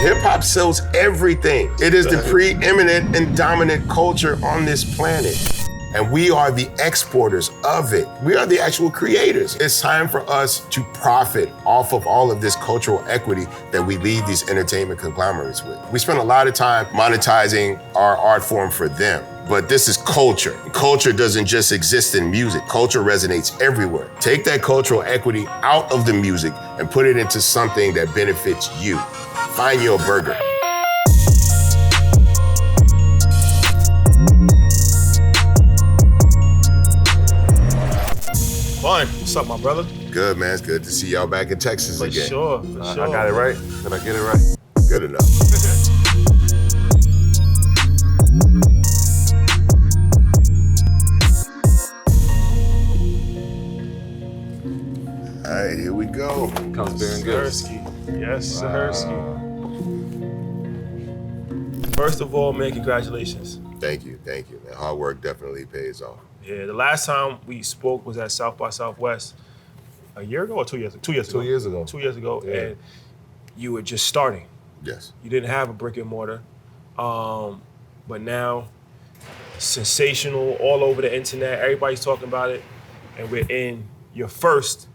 Hip hop sells everything. It is the preeminent and dominant culture on this planet. And we are the exporters of it. We are the actual creators. It's time for us to profit off of all of this cultural equity that we leave these entertainment conglomerates with. We spend a lot of time monetizing our art form for them, but this is culture. Culture doesn't just exist in music. Culture resonates everywhere. Take that cultural equity out of the music and put it into something that benefits you. Find your burger. Bun, what's up, my brother? Good, man. It's good to see y'all back in Texas again. For sure. I got it right. Did I get it right? Good enough. All right, here we go. Comes bearing good. Sirski. Yes, Sirski. First of all, man, congratulations. Thank you, man. Hard work definitely pays off. Yeah, the last time we spoke was at South by Southwest a year ago or 2 years ago? 2 years ago. 2 years ago. 2 years ago, Yeah. and you were just starting. Yes. You didn't have a brick and mortar, but now, sensational all over the internet. Everybody's talking about it, and we're in your first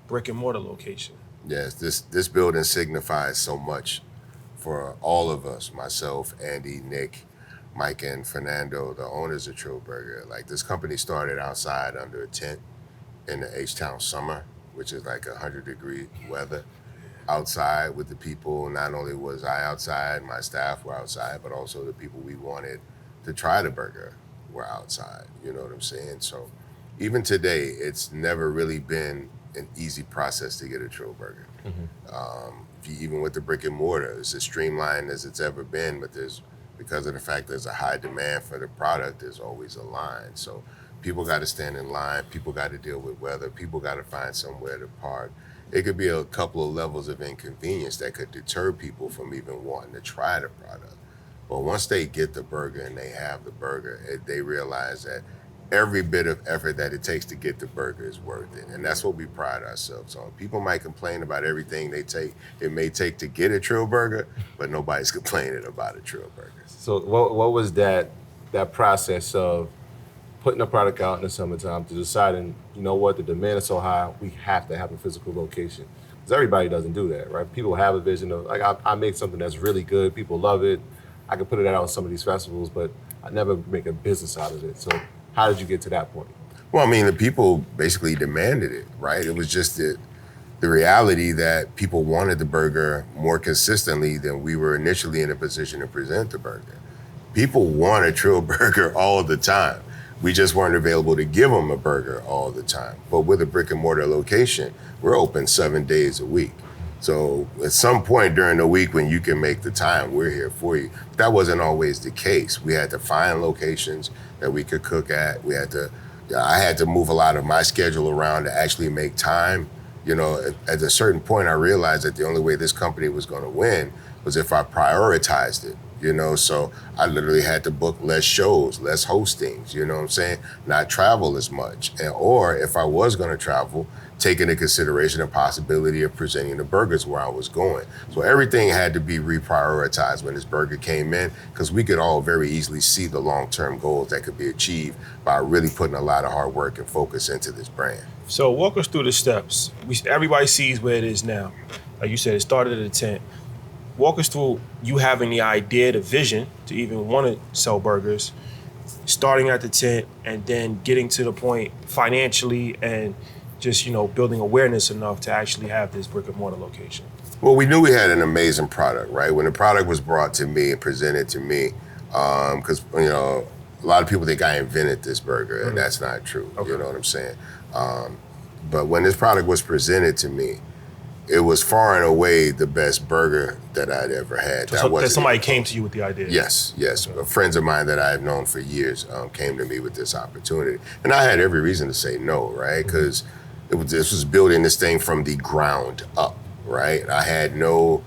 brick and mortar location. Yes, this building signifies so much for all of us, myself, Andy, Nick, Mike, and Fernando, the owners of Trill Burger. Like, this company started outside under a tent in the H-Town summer, which is like 100-degree weather outside with the people. Not only was I outside, my staff were outside, but also the people we wanted to try the burger were outside. You know what I'm saying? So even today, it's never really been an easy process to get a Trill Burger. Even with the brick and mortar, it's as streamlined as it's ever been, but because of the fact there's a high demand for the product, there's always a line. So people got to stand in line, people got to deal with weather, people got to find somewhere to park. It could be a couple of levels of inconvenience that could deter people from even wanting to try the product. But once they get the burger and they have the burger, they realize that every bit of effort that it takes to get the burger is worth it. And that's what we pride ourselves on. People might complain about everything it may take to get a Trill Burger, but nobody's complaining about a Trill Burger. So what was that process of putting a product out in the summertime to deciding, you know what, the demand is so high, we have to have a physical location? Because everybody doesn't do that, right? People have a vision of, like, I make something that's really good, people love it, I can put it out on some of these festivals, but I never make a business out of it. So how did you get to that point? Well, I mean, the people basically demanded it, right? It was just the reality that people wanted the burger more consistently than we were initially in a position to present the burger. People want a Trill Burger all the time. We just weren't available to give them a burger all the time. But with a brick and mortar location, we're open 7 days a week. So at some point during the week when you can make the time, we're here for you. That wasn't always the case. We had to find locations that we could cook at. I had to move a lot of my schedule around to actually make time. You know, at a certain point, I realized that the only way this company was going to win was if I prioritized it. You know, so I literally had to book less shows, less hostings, you know what I'm saying? Not travel as much. Or if I was gonna travel, take into consideration the possibility of presenting the burgers where I was going. So everything had to be reprioritized when this burger came in, because we could all very easily see the long-term goals that could be achieved by really putting a lot of hard work and focus into this brand. So walk us through the steps. Everybody sees where it is now. Like you said, it started at a tent. Walk us through you having the idea, the vision to even want to sell burgers, starting at the tent, and then getting to the point financially and just, you know, building awareness enough to actually have this brick and mortar location. Well, we knew we had an amazing product, right? When the product was brought to me and presented to me, because, you know, a lot of people think I invented this burger, and that's not true. Okay. You know what I'm saying? But when this product was presented to me, it was far and away the best burger that I'd ever had. So that somebody came to you with the idea? Yes. Okay. Friends of mine that I've known for years came to me with this opportunity. And I had every reason to say no, right? Because this was building this thing from the ground up, right? I had no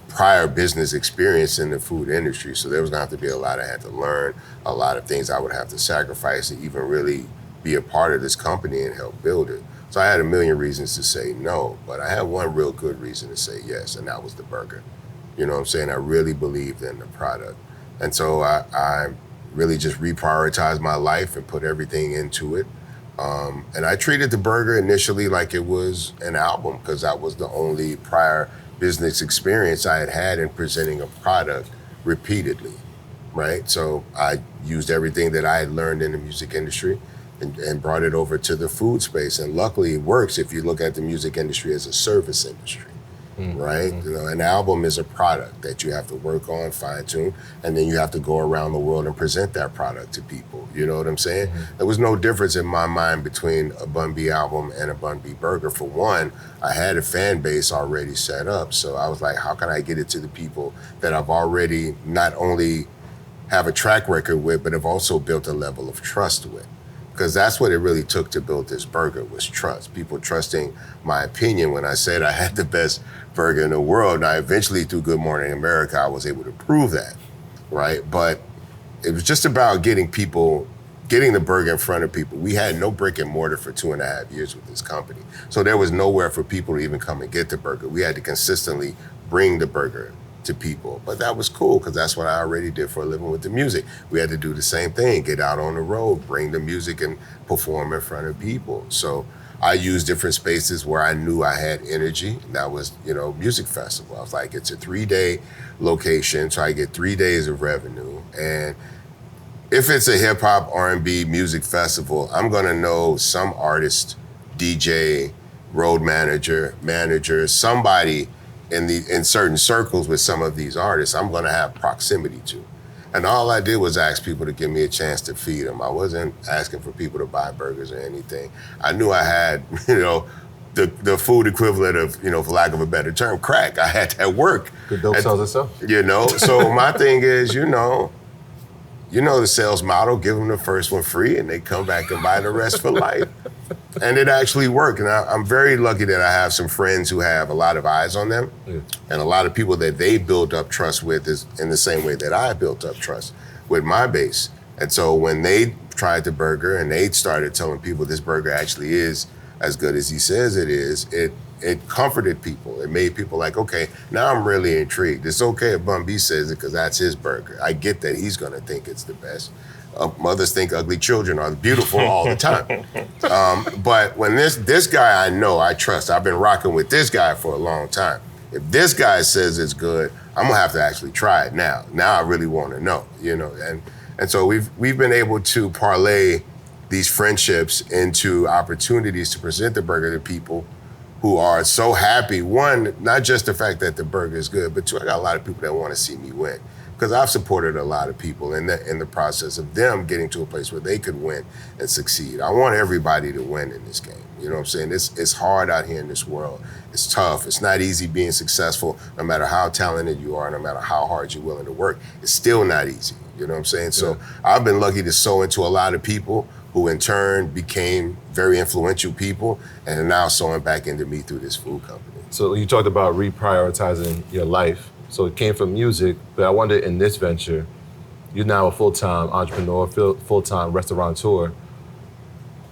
prior business experience in the food industry, so there was gonna have to be a lot I had to learn, a lot of things I would have to sacrifice to even really be a part of this company and help build it. So I had a million reasons to say no, but I had one real good reason to say yes, and that was the burger. You know what I'm saying? I really believed in the product. And so I really just reprioritized my life and put everything into it. And I treated the burger initially like it was an album, because that was the only prior business experience I had had in presenting a product repeatedly, right? So I used everything that I had learned in the music industry and brought it over to the food space. And luckily it works if you look at the music industry as a service industry. Right? You know, an album is a product that you have to work on, fine tune, and then you have to go around the world and present that product to people. You know what I'm saying? There was no difference in my mind between a Bun B album and a Bun B burger. For one, I had a fan base already set up. So I was like, how can I get it to the people that I've already not only have a track record with, but have also built a level of trust with? Because that's what it really took to build this burger, was trust. People trusting my opinion when I said I had the best burger in the world. Now, eventually through Good Morning America, I was able to prove that, right? But it was just about getting the burger in front of people. We had no brick and mortar for 2.5 years with this company. So there was nowhere for people to even come and get the burger. We had to consistently bring the burger to people. But that was cool, because that's what I already did for a living with the music. We had to do the same thing, get out on the road, bring the music and perform in front of people. So I used different spaces where I knew I had energy. And that was, music festival. I was like, it's a 3-day location, so I get 3 days of revenue. And if it's a hip hop, R&B music festival, I'm gonna know some artist, DJ, road manager, somebody in certain circles with some of these artists I'm gonna have proximity to. And all I did was ask people to give me a chance to feed them. I wasn't asking for people to buy burgers or anything. I knew I had, the food equivalent of, for lack of a better term, crack. I had that work. Good dope sells itself. So my thing is, the sales model, give them the first one free and they come back and buy the rest for life. And it actually worked. And I'm very lucky that I have some friends who have a lot of eyes on them, and a lot of people that they built up trust with is in the same way that I built up trust with my base. And so when they tried the burger and they started telling people this burger actually is as good as he says it is, it comforted people. It made people like, okay, now I'm really intrigued. It's okay if Bun B says it because that's his burger. I get that he's gonna think it's the best. Mothers think ugly children are beautiful all the time. But when this guy I know, I trust, I've been rocking with this guy for a long time. If this guy says it's good, I'm gonna have to actually try it now. Now I really wanna know, And so we've been able to parlay these friendships into opportunities to present the burger to people who are so happy. One, not just the fact that the burger is good, but two, I got a lot of people that wanna see me win. Because I've supported a lot of people in the process of them getting to a place where they could win and succeed. I want everybody to win in this game. You know what I'm saying? It's hard out here in this world. It's tough. It's not easy being successful, no matter how talented you are, no matter how hard you're willing to work. It's still not easy. You know what I'm saying? So I've been lucky to sow into a lot of people who in turn became very influential people and are now sowing back into me through this food company. So you talked about reprioritizing your life. So it came from music, but I wonder, in this venture, you're now a full-time entrepreneur, full-time restaurateur.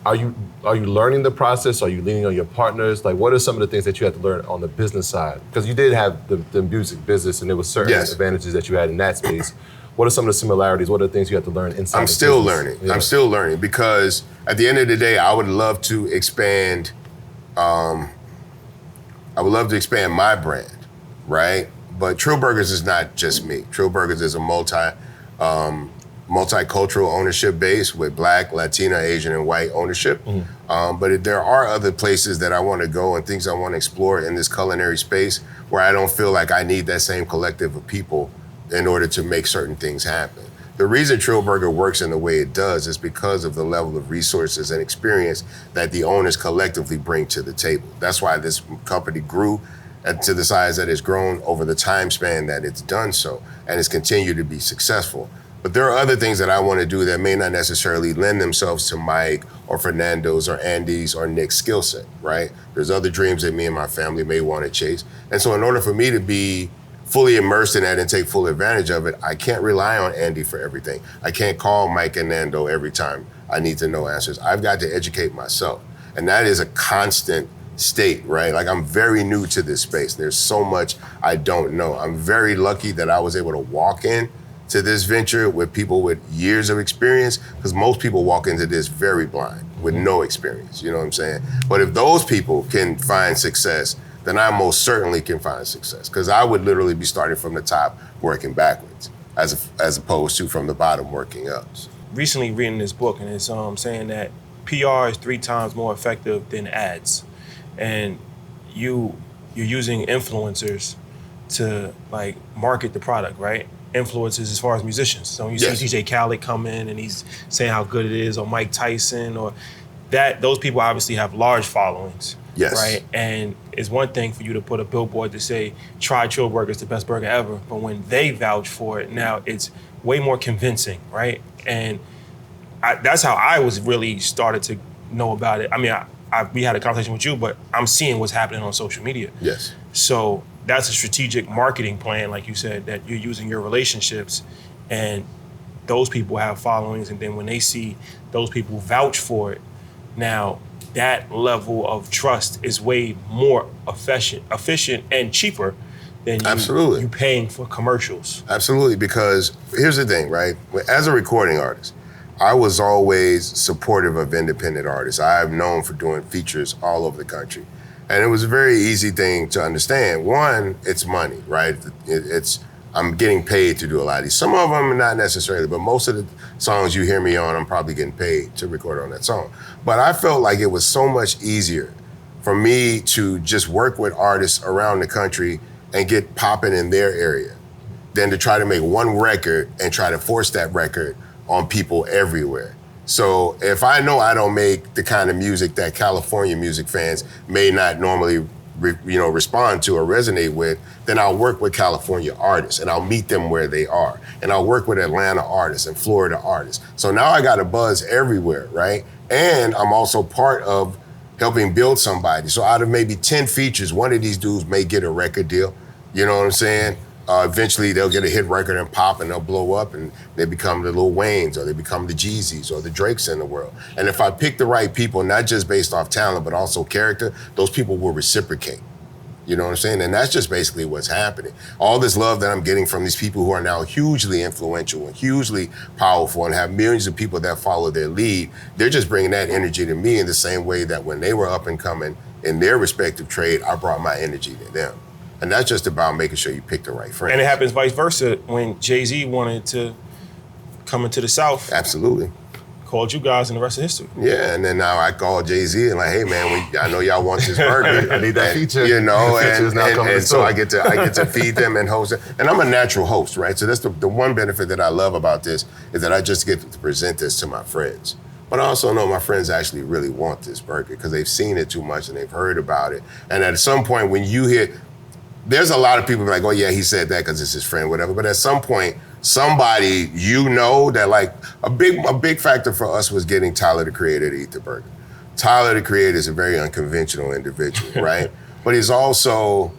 Are you learning the process? Are you leaning on your partners? Like, what are some of the things that you had to learn on the business side? Because you did have the music business, and there were certain advantages that you had in that space. What are some of the similarities? What are the things you had to learn inside? I'm still learning. Yeah. I'm still learning, because at the end of the day, I would love to expand. I would love to expand my brand, right? But Trill Burgers is not just me. Trill Burgers is a multicultural ownership base with Black, Latina, Asian, and white ownership. But there are other places that I want to go and things I want to explore in this culinary space where I don't feel like I need that same collective of people in order to make certain things happen. The reason Trill Burger works in the way it does is because of the level of resources and experience that the owners collectively bring to the table. That's why this company grew to the size that it's grown over the time span that it's done so, and it's continued to be successful. But there are other things that I want to do that may not necessarily lend themselves to Mike or Fernando's or Andy's or Nick's skill set, right? There's other dreams that me and my family may want to chase. And so in order for me to be fully immersed in that and take full advantage of it, I can't rely on Andy for everything. I can't call Mike and Nando every time I need to know answers. I've got to educate myself. And that is a constant state, right? Like, I'm very new to this space. There's so much I don't know. I'm very lucky that I was able to walk in to this venture with people with years of experience, because most people walk into this very blind with no experience, you know what I'm saying? But if those people can find success, then I most certainly can find success, because I would literally be starting from the top, working backwards, as opposed to from the bottom, working up. Recently reading this book, and it's saying that PR is 3 times more effective than ads. And you're using influencers to like market the product, right? Influencers as far as musicians. So when you Yes. see DJ Khaled come in and he's saying how good it is, or Mike Tyson, or that, those people obviously have large followings. Yes. Right? And it's one thing for you to put a billboard to say, try Trill Burgers, the best burger ever. But when they vouch for it, now it's way more convincing, right? And that's how I was really started to know about it. I mean, we had a conversation with you, but I'm seeing what's happening on social media. Yes. So that's a strategic marketing plan, like you said, that you're using your relationships, and those people have followings, and then when they see those people vouch for it, now that level of trust is way more efficient and cheaper than you paying for commercials. Absolutely, because here's the thing, right? As a recording artist, I was always supportive of independent artists. I've known for doing features all over the country. And it was a very easy thing to understand. One, it's money, right? I'm getting paid to do a lot of these. Some of them not necessarily, but most of the songs you hear me on, I'm probably getting paid to record on that song. But I felt like it was so much easier for me to just work with artists around the country and get popping in their area than to try to make one record and try to force that record on people everywhere. So if I know I don't make the kind of music that California music fans may not normally respond to or resonate with, then I'll work with California artists and I'll meet them where they are. And I'll work with Atlanta artists and Florida artists. So now I got a buzz everywhere, right? And I'm also part of helping build somebody. So out of maybe 10 features, one of these dudes may get a record deal. You know what I'm saying? Eventually they'll get a hit record and pop and they'll blow up and they become the Lil Waynes or they become the Jeezys or the Drakes in the world. And if I pick the right people, not just based off talent, but also character, those people will reciprocate. You know what I'm saying? And that's just basically what's happening. All this love that I'm getting from these people who are now hugely influential and hugely powerful and have millions of people that follow their lead, they're just bringing that energy to me in the same way that when they were up and coming in their respective trade, I brought my energy to them. And that's just about making sure you pick the right friends. And it happens vice versa. When Jay-Z wanted to come into the South, absolutely, called you guys, and the rest of history. Yeah, and then now I call Jay-Z and like, hey man, I know y'all want this burger. I need that feature. You know, and so I get to feed them and host it. And I'm a natural host, right? So that's the one benefit that I love about this is that I just get to present this to my friends. But I also know my friends actually really want this burger because they've seen it too much and they've heard about it. And at some point when you hear, there's a lot of people like, oh yeah, he said that because it's his friend, whatever. But at some point, somebody that like a big factor for us was getting Tyler the Creator to eat the burger. Tyler the Creator is a very unconventional individual, right? But he's also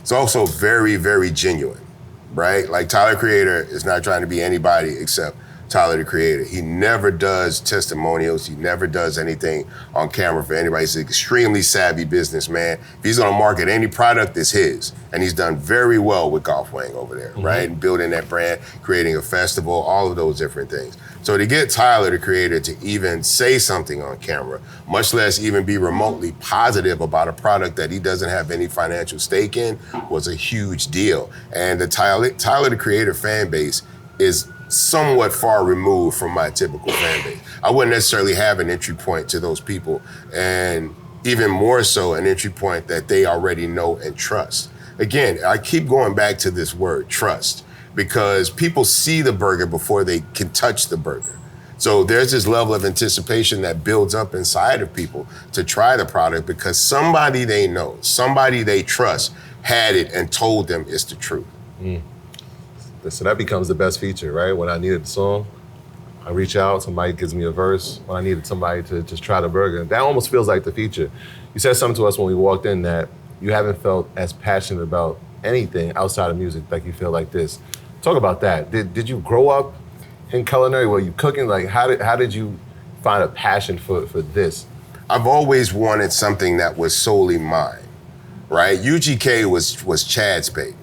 very, very genuine, right? Like Tyler the Creator is not trying to be anybody except Tyler the Creator. He never does testimonials. He never does anything on camera for anybody. He's an extremely savvy businessman. If he's gonna market any product, it's his. And he's done very well with Golf Wang over there, right? And building that brand, creating a festival, all of those different things. So to get Tyler the Creator to even say something on camera, much less even be remotely positive about a product that he doesn't have any financial stake in, was a huge deal. And the Tyler the Creator fan base is somewhat far removed from my typical fan base. I wouldn't necessarily have an entry point to those people, and even more so an entry point that they already know and trust. Again, I keep going back to this word, trust, because people see the burger before they can touch the burger. So there's this level of anticipation that builds up inside of people to try the product because somebody they know, somebody they trust had it and told them it's the truth. So that becomes the best feature, right? When I needed a song, I reach out, somebody gives me a verse. When I needed somebody to just try the burger, that almost feels like the feature. You said something to us when we walked in that you haven't felt as passionate about anything outside of music like you feel like this. Talk about that. Did you grow up in culinary? Were you cooking? Like, how did you find a passion for this? I've always wanted something that was solely mine, right? UGK was Chad's baby.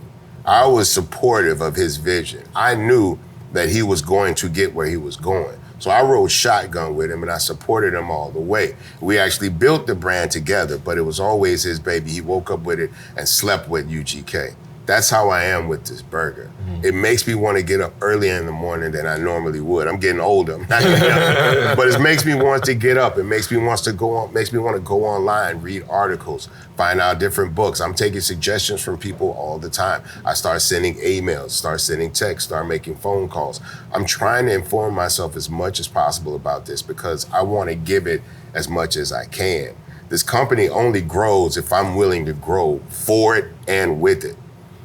I was supportive of his vision. I knew that he was going to get where he was going. So I rode shotgun with him and I supported him all the way. We actually built the brand together, but it was always his baby. He woke up with it and slept with UGK. That's how I am with this burger. It makes me want to get up earlier in the morning than I normally would. I'm getting older, I'm not young, but it makes me want to get up. It makes me want to go online, read articles, find out different books. I'm taking suggestions from people all the time. I start sending emails, start sending texts, start making phone calls. I'm trying to inform myself as much as possible about this because I want to give it as much as I can. This company only grows if I'm willing to grow for it and with it.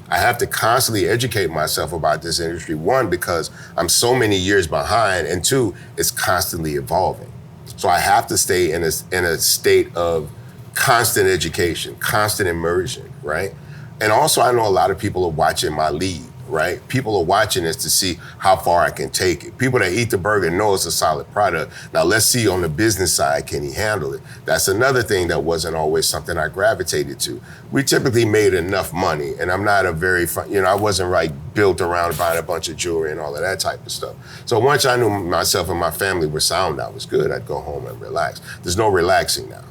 I have to constantly educate myself about this industry, one, because I'm so many years behind, and two, it's constantly evolving. So I have to stay in a state of constant education, constant immersion, right? And also I know a lot of people are watching my lead, right? People are watching this to see how far I can take it. People that eat the burger know it's a solid product. Now let's see on the business side, can he handle it? That's another thing that wasn't always something I gravitated to. We typically made enough money, and I'm not a very, I wasn't like built around buying a bunch of jewelry and all of that type of stuff. So once I knew myself and my family were sound, I was good. I'd go home and relax. There's no relaxing now.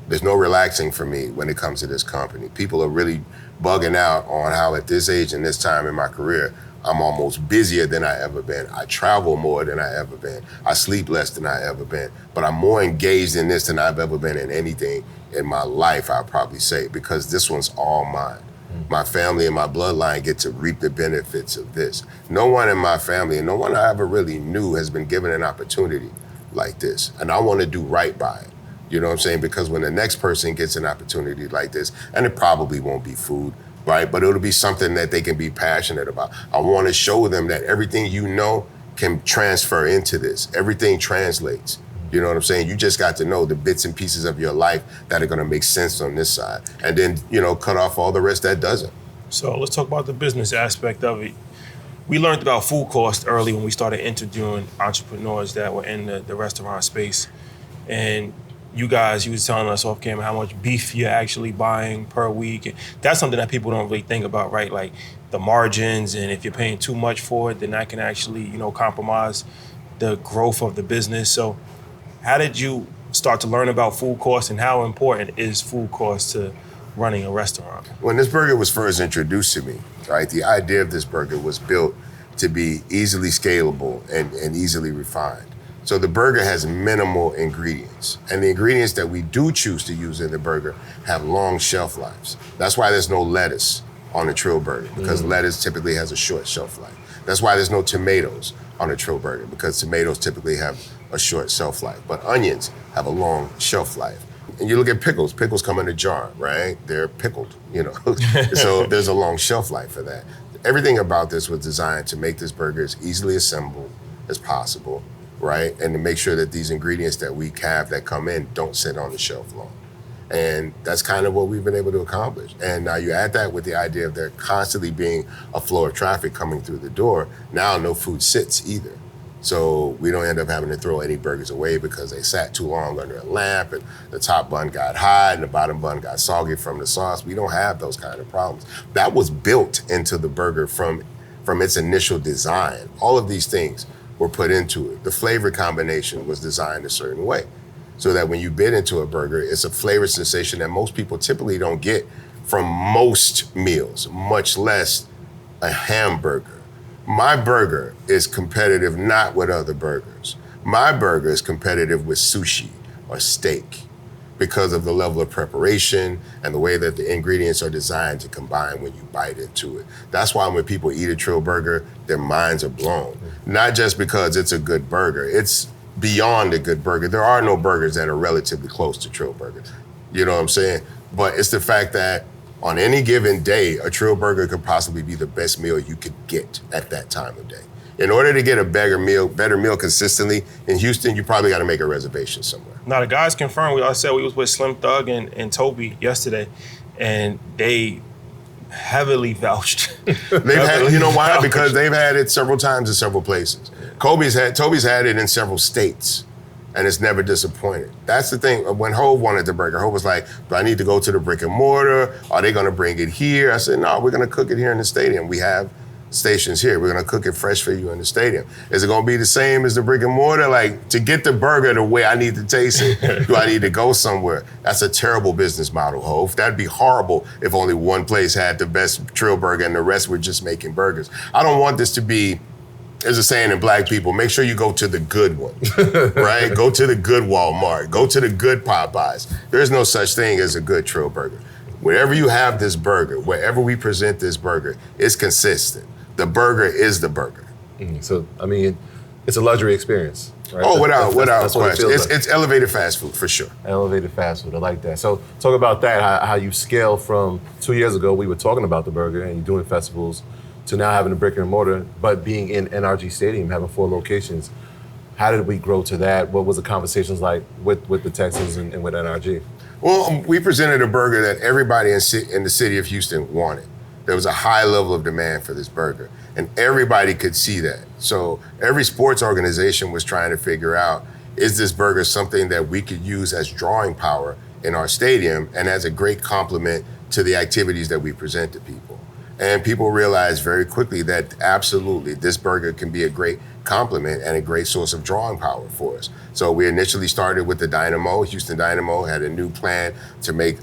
There's no relaxing for me when it comes to this company. People are really bugging out on how at this age and this time in my career, I'm almost busier than I ever been. I travel more than I ever been. I sleep less than I ever been. But I'm more engaged in this than I've ever been in anything in my life, I'll probably say, because this one's all mine. My family and my bloodline get to reap the benefits of this. No one in my family and no one I ever really knew has been given an opportunity like this. And I want to do right by it. You know what I'm saying? Because when the next person gets an opportunity like this, and it probably won't be food, right? But it'll be something that they can be passionate about. I want to show them that everything you know can transfer into this. Everything translates. You know what I'm saying? You just got to know the bits and pieces of your life that are going to make sense on this side. And then, cut off all the rest that doesn't. So let's talk about the business aspect of it. We learned about food cost early when we started interviewing entrepreneurs that were in the restaurant space. And you was telling us off camera how much beef you're actually buying per week. And that's something that people don't really think about, right? Like the margins, and if you're paying too much for it, then that can actually, compromise the growth of the business. So how did you start to learn about food costs, and how important is food costs to running a restaurant? When this burger was first introduced to me, right, the idea of this burger was built to be easily scalable and easily refined. So the burger has minimal ingredients, and the ingredients that we do choose to use in the burger have long shelf lives. That's why there's no lettuce on a Trill burger, because lettuce typically has a short shelf life. That's why there's no tomatoes on a Trill burger, because tomatoes typically have a short shelf life, but onions have a long shelf life. And you look at pickles come in a jar, right? They're pickled, So there's a long shelf life for that. Everything about this was designed to make this burger as easily assembled as possible, right? And to make sure that these ingredients that we have that come in don't sit on the shelf long. And that's kind of what we've been able to accomplish. And now you add that with the idea of there constantly being a flow of traffic coming through the door, now no food sits either. So we don't end up having to throw any burgers away because they sat too long under a lamp and the top bun got hot and the bottom bun got soggy from the sauce. We don't have those kind of problems. That was built into the burger from its initial design. All of these things were put into it. The flavor combination was designed a certain way so that when you bit into a burger, it's a flavor sensation that most people typically don't get from most meals, much less a hamburger. My burger is competitive not with other burgers. My burger is competitive with sushi or steak because of the level of preparation and the way that the ingredients are designed to combine when you bite into it. That's why when people eat a Trill burger, their minds are blown. Not just because it's a good burger, it's beyond a good burger. There are no burgers that are relatively close to Trill burgers. You know what I'm saying? But it's the fact that on any given day, a Trill burger could possibly be the best meal you could get at that time of day. In order to get a better meal consistently in Houston, you probably got to make a reservation somewhere. Now the guys confirmed. I said we was with Slim Thug and Toby yesterday, and they heavily vouched. You know why? Because they've had it several times in several places. Toby's had it in several states. and it's never disappointed. That's the thing. When Hov wanted the burger, Hov was like, do I need to go to the Brick-and-Mortar? Are they gonna bring it here? I said, no, we're gonna cook it here in the stadium. We have stations here. We're gonna cook it fresh for you in the stadium. Is it gonna be the same as the Brick-and-Mortar? Like, to get the burger the way I need to taste it, do I need to go somewhere? That's a terrible business model, Hov. That'd be horrible if only one place had the best Trill burger and the rest were just making burgers. I don't want this to be, there's a saying in black people, make sure you go to the good one, right? Go to the good Walmart. Go to the good Popeyes. There's no such thing as a good Trill burger. Wherever you have this burger, wherever we present this burger, it's consistent. The burger is the burger. So, I mean, it's a luxury experience, right? Oh, without question. It It's elevated fast food, for sure. Elevated fast food, I like that. So talk about that, how you scale from 2 years ago, we were talking about the burger and you're doing festivals, to now having a brick and mortar, but being in NRG Stadium, having 4 locations. How did we grow to that? What was the conversations like with the Texans and with NRG? Well, we presented a burger that everybody in the city of Houston wanted. There was a high level of demand for this burger, and everybody could see that. So every sports organization was trying to figure out, is this burger something that we could use as drawing power in our stadium and as a great complement to the activities that we present to people? And people realized very quickly that absolutely this burger can be a great complement and a great source of drawing power for us. So we initially started with the Dynamo. Houston Dynamo had a new plan to make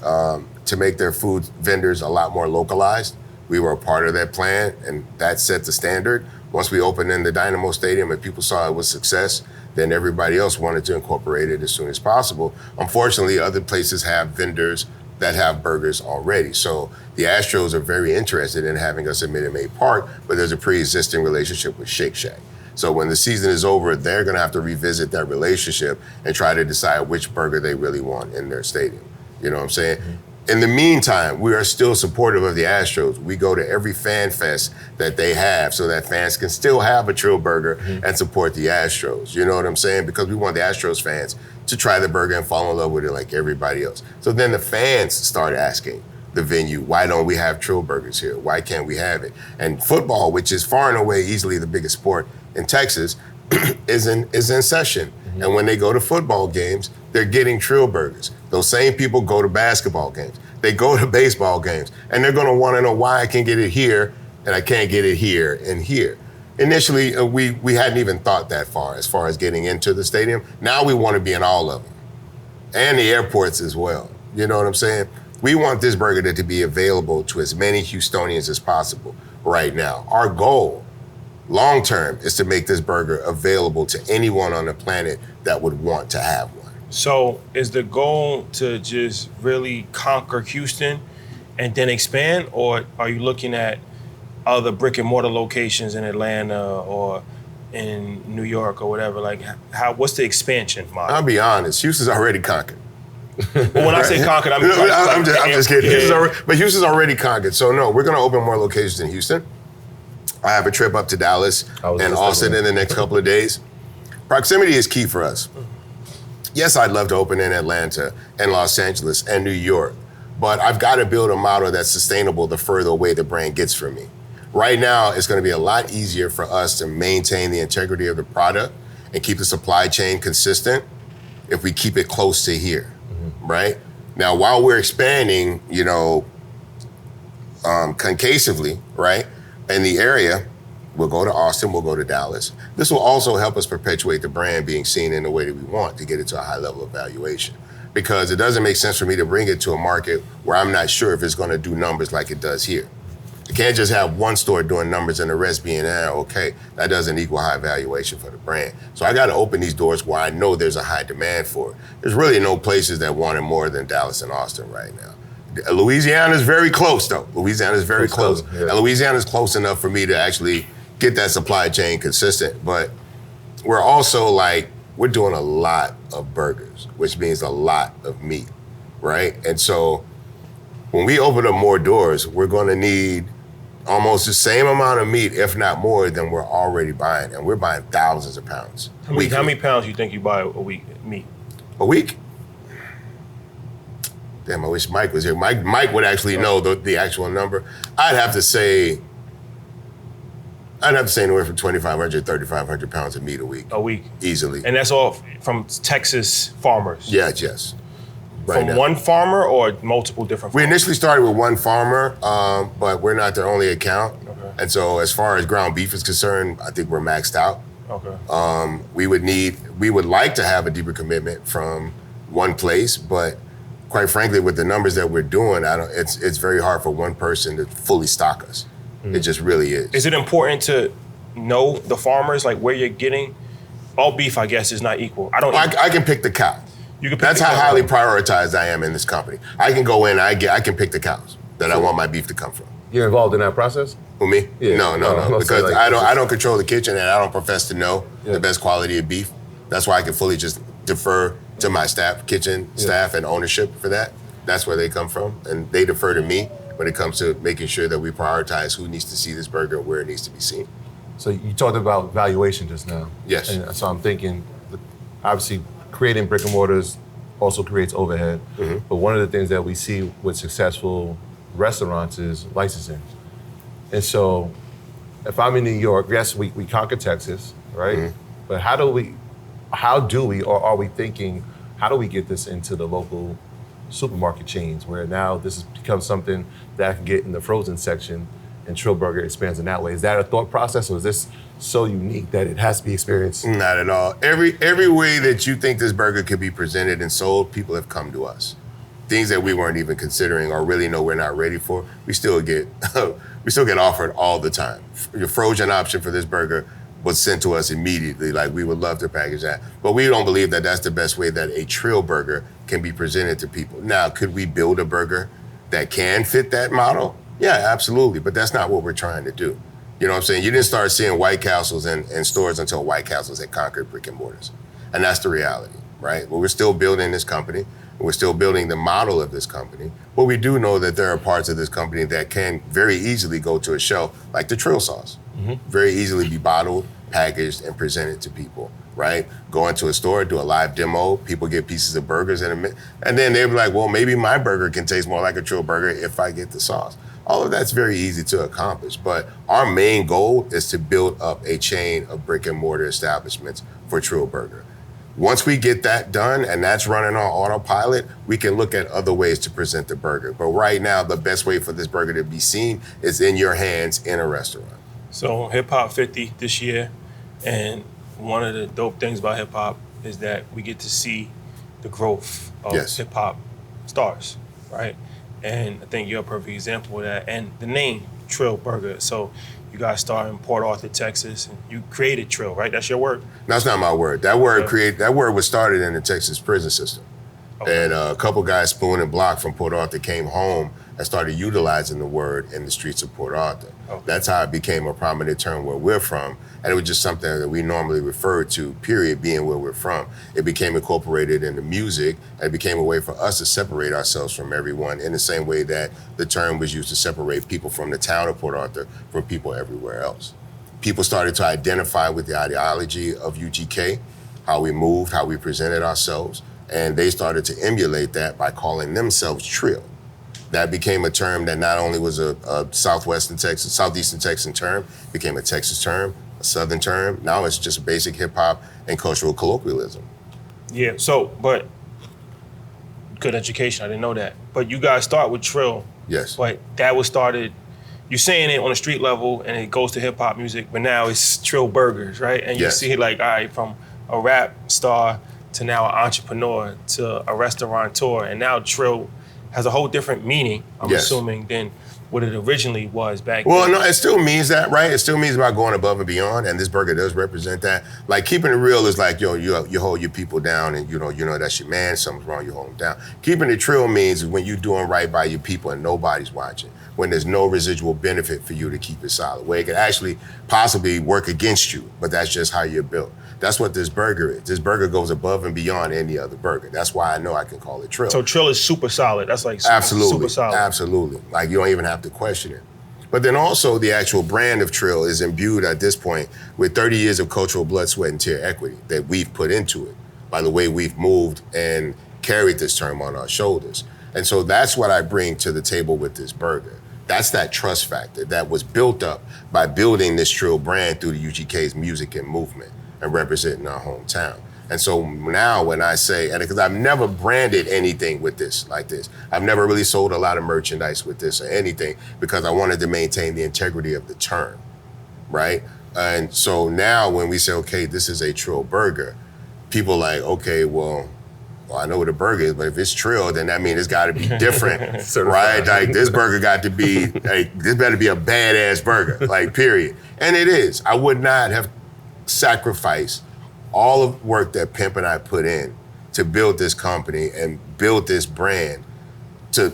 their food vendors a lot more localized. We were a part of that plan, and that set the standard. Once we opened in the Dynamo Stadium and people saw it was success, then everybody else wanted to incorporate it as soon as possible. Unfortunately, other places have vendors that have burgers already. So the Astros are very interested in having us at Minute Maid Park, but there's a pre-existing relationship with Shake Shack. So when the season is over, they're gonna have to revisit that relationship and try to decide which burger they really want in their stadium. You know what I'm saying? Mm-hmm. In the meantime, we are still supportive of the Astros. We go to every fan fest that they have so that fans can still have a Trill burger and support the Astros. You know what I'm saying? Because we want the Astros fans to try the burger and fall in love with it like everybody else. So then the fans start asking the venue, why don't we have Trill burgers here? Why can't we have it? And football, which is far and away easily the biggest sport in Texas, is in session. Mm-hmm. And when they go to football games, they're getting Trill burgers. Those same people go to basketball games. They go to baseball games, and they're gonna wanna know why I can get it here and I can't get it here and here. Initially, we hadn't even thought that far as getting into the stadium. Now we wanna be in all of them, and the airports as well. You know what I'm saying? We want this burger to be available to as many Houstonians as possible right now. Our goal, long term, is to make this burger available to anyone on the planet that would want to have one. So is the goal to just really conquer Houston and then expand, or are you looking at other brick and mortar locations in Atlanta or in New York or whatever? Like, what's the expansion model? I'll be honest, Houston's already conquered. But when I say conquered, I mean I'm just kidding. Yeah. Houston's already conquered. So no, we're gonna open more locations in Houston. I have a trip up to Dallas and Austin in the next couple of days. Proximity is key for us. Yes, I'd love to open in Atlanta and Los Angeles and New York, but I've got to build a model that's sustainable the further away the brand gets from me. Right now, it's going to be a lot easier for us to maintain the integrity of the product and keep the supply chain consistent if we keep it close to here, right? Now, while we're expanding, concavely, right, in the area, we'll go to Austin, we'll go to Dallas. This will also help us perpetuate the brand being seen in the way that we want to get it to a high level of valuation. Because it doesn't make sense for me to bring it to a market where I'm not sure if it's gonna do numbers like it does here. You can't just have one store doing numbers and the rest being, okay, that doesn't equal high valuation for the brand. So I gotta open these doors where I know there's a high demand for it. There's really no places that want it more than Dallas and Austin right now. Louisiana is very close though. Louisiana is very close. Yeah. And Louisiana is close enough for me to actually get that supply chain consistent. But we're also we're doing a lot of burgers, which means a lot of meat, right? And so when we open up more doors, we're gonna need almost the same amount of meat, if not more, than we're already buying. And we're buying thousands of pounds. How many pounds do you think you buy a week, meat? A week? Damn, I wish Mike was here. Mike would actually know the actual number. I'd have to say I'd have to say anywhere from 2,500, 3,500 pounds of meat a week. A week. Easily. And that's all from Texas farmers? Yes. Right from now. one farmer or multiple different We farmers? initially started with one farmer, but we're not their only account. Okay. And so as far as ground beef is concerned, I think we're maxed out. Okay. We would like to have a deeper commitment from one place, but quite frankly, with the numbers that we're doing, it's very hard for one person to fully stock us. It just really is. Is it important to know the farmers, like where you're getting? All beef, I guess, is not equal. I can pick the cow. You can pick That's the how cow. highly prioritized I am in this company. I can go in, I can pick the cows that I want my beef to come from. You're involved in that process? Who, me? Yeah. No, No, because like, I don't control the kitchen and I don't profess to know Yeah. the best quality of beef. That's why I can fully just defer to my staff, kitchen staff, and ownership for that. That's where they come from, and they defer to me when it comes to making sure that we prioritize who needs to see this burger and where it needs to be seen. So you talked about valuation just now. Yes. And so I'm thinking, obviously, creating brick and mortars also creates overhead. Mm-hmm. But one of the things that we see with successful restaurants is licensing. And so if I'm in New York, yes, we conquer Texas, right? Mm-hmm. But how do we, or are we thinking, how do we get this into the local supermarket chains where now this has become something that I can get in the frozen section and Trill Burger expands in that way? Is that a thought process, or is this so unique that it has to be experienced? Not at all. Every way that you think this burger could be presented and sold, people have come to us. Things that we weren't even considering or really know we're not ready for, we still get offered all the time. Your frozen option for this burger was sent to us immediately. Like, we would love to package that. But we don't believe that that's the best way that a Trill burger can be presented to people. Now, could we build a burger that can fit that model? Yeah, absolutely. But that's not what we're trying to do. You know what I'm saying? You didn't start seeing White Castles in stores until White Castles had conquered brick and mortars. And that's the reality, right? But we're still building this company. We're still building the model of this company. But we do know that there are parts of this company that can very easily go to a shelf, like the Trill sauce. Very easily be bottled, packaged, and presented to people, right? Go into a store, do a live demo, people get pieces of burgers in a minute, and then they'll be like, well, maybe my burger can taste more like a Trill burger if I get the sauce. All of that's very easy to accomplish, but our main goal is to build up a chain of brick and mortar establishments for Trill Burger. Once we get that done and that's running on autopilot, we can look at other ways to present the burger. But right now, the best way for this burger to be seen is in your hands in a restaurant. So Hip Hop 50 this year, and one of the dope things about hip hop is that we get to see the growth of Yes. hip hop stars, right? And I think you're a perfect example of that. And the name Trill Burger. So you guys started in Port Arthur, Texas, and you created Trill, right? That's your word. That's not my word. That word Okay. that word was started in the Texas prison system. Okay. And a couple guys, Spoon and Block from Port Arthur, came home and started utilizing the word in the streets of Port Arthur. Okay. That's how it became a prominent term where we're from. And it was just something that we normally referred to, period, being where we're from. It became incorporated into music, and it became a way for us to separate ourselves from everyone in the same way that the term was used to separate people from the town of Port Arthur from people everywhere else. People started to identify with the ideology of UGK, how we moved, how we presented ourselves, and they started to emulate that by calling themselves Trill. That became a term that not only was a southeastern Texan term, became a Texas term, a Southern term. Now it's just basic hip hop and cultural colloquialism. Yeah, so, but good education, I didn't know that. But you guys start with Trill, Yes. but that was started, you're saying it on a street level and it goes to hip hop music, but now it's Trill Burgers, right? And you Yes. see like, all right, from a rap star to now an entrepreneur to a restaurateur, and now Trill has a whole different meaning, I'm Yes. assuming, than what it originally was back Well, then. no, it still means that, right? It still means about going above and beyond, and this burger does represent that. Like, keeping it real is like, yo, you hold your people down, and you know that's your man. Something's wrong, you hold them down. Keeping it trill means when you're doing right by your people and nobody's watching, when there's no residual benefit for you to keep it solid, where it could actually possibly work against you, but that's just how you're built. That's what this burger is. This burger goes above and beyond any other burger. That's why I know I can call it Trill. So Trill is super solid. That's like Absolutely, super solid. absolutely. Like, you don't even have to question it. But then also the actual brand of Trill is imbued at this point with 30 years of cultural blood, sweat, and tear equity that we've put into it by the way we've moved and carried this term on our shoulders. And so that's what I bring to the table with this burger. That's that trust factor that was built up by building this Trill brand through the UGK's music and movement and representing our hometown. And so now when I say, and because I've never branded anything with this, like this, I've never really sold a lot of merchandise with this or anything because I wanted to maintain the integrity of the term, right? And so now when we say, okay, this is a Trill burger, people like, okay, well, I know what a burger is, but if it's Trill, then that means it's got to be different, right? Like this burger got to be, like, this better be a badass burger, like period. And it is. I would not have sacrificed all of the work that Pimp and I put in to build this company and build this brand to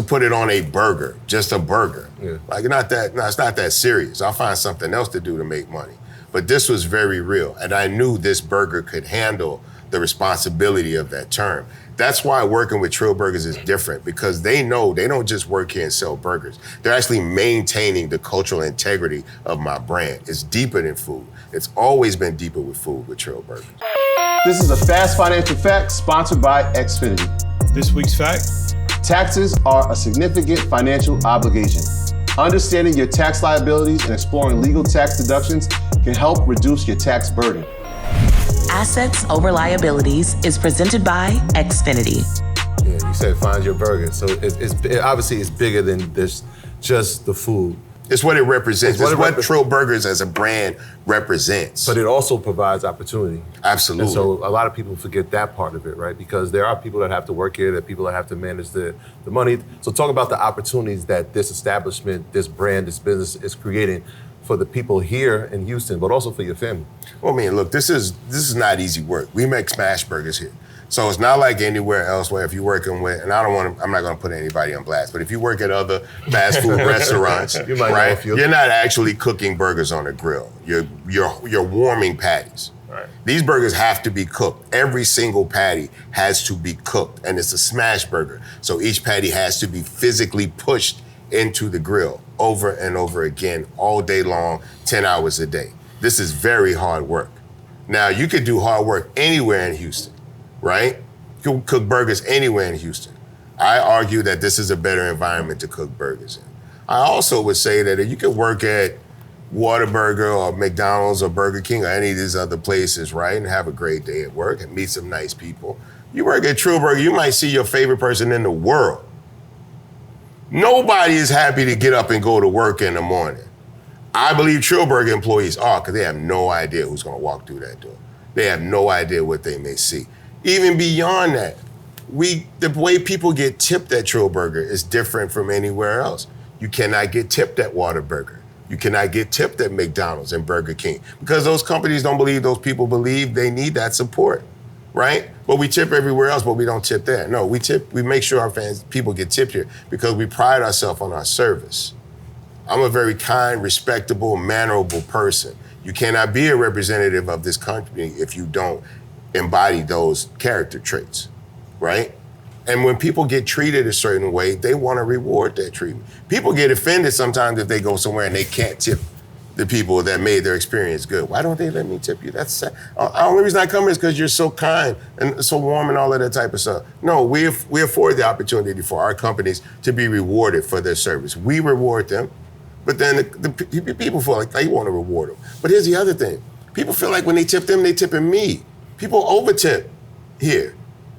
put it on a burger, just a burger. Yeah. Like it's not that serious. I'll find something else to do to make money. But this was very real. And I knew this burger could handle the responsibility of that term. That's why working with Trill Burgers is different, because they know they don't just work here and sell burgers. They're actually maintaining the cultural integrity of my brand. It's deeper than food. It's always been deeper with food with Trill Burgers. This is a fast financial fact sponsored by Xfinity. This week's fact: taxes are a significant financial obligation. Understanding your tax liabilities and exploring legal tax deductions can help reduce your tax burden. Assets over Liabilities is presented by Xfinity. Yeah, you said find your burger. So it obviously it's bigger than this, just the food. It's what it represents. It's what Trill Burgers as a brand represents. But it also provides opportunity. Absolutely. And so a lot of people forget that part of it, right? Because there are people that have to work here, there are people that have to manage the money. So talk about the opportunities that this establishment, this brand, this business is creating for the people here in Houston, but also for your family. Well, I mean, look, this is not easy work. We make smash burgers here. So it's not like anywhere else where if you're working with, and I'm not gonna put anybody on blast, but if you work at other fast food restaurants, right, you're not actually cooking burgers on a grill. You're warming patties. Right. These burgers have to be cooked. Every single patty has to be cooked, and it's a smash burger. So each patty has to be physically pushed into the grill over and over again all day long, 10 hours a day. This is very hard work. Now, you could do hard work anywhere in Houston, right? You can cook burgers anywhere in Houston. I argue that this is a better environment to cook burgers in. I also would say that if you could work at Whataburger or McDonald's or Burger King or any of these other places, right, and have a great day at work and meet some nice people. You work at Trill Burger, you might see your favorite person in the world. Nobody is happy to get up and go to work in the morning. I believe Trill Burger employees are, because they have no idea who's gonna walk through that door. They have no idea what they may see. Even beyond that, the way people get tipped at Trill Burger is different from anywhere else. You cannot get tipped at Whataburger. You cannot get tipped at McDonald's and Burger King, because those companies don't believe those people believe they need that support, right? But we tip everywhere else, but we don't tip there. No, we make sure people get tipped here because we pride ourselves on our service. I'm a very kind, respectable, mannerable person. You cannot be a representative of this company if you don't embody those character traits, right? And when people get treated a certain way, they want to reward that treatment. People get offended sometimes if they go somewhere and they can't tip the people that made their experience good. Why don't they let me tip you? That's sad. The only reason I come here is because you're so kind and so warm and all of that type of stuff. No, we afford the opportunity for our companies to be rewarded for their service. We reward them, but then the people feel like they want to reward them. But here's the other thing. People feel like when they tip them, they tipping me. People over-tip here.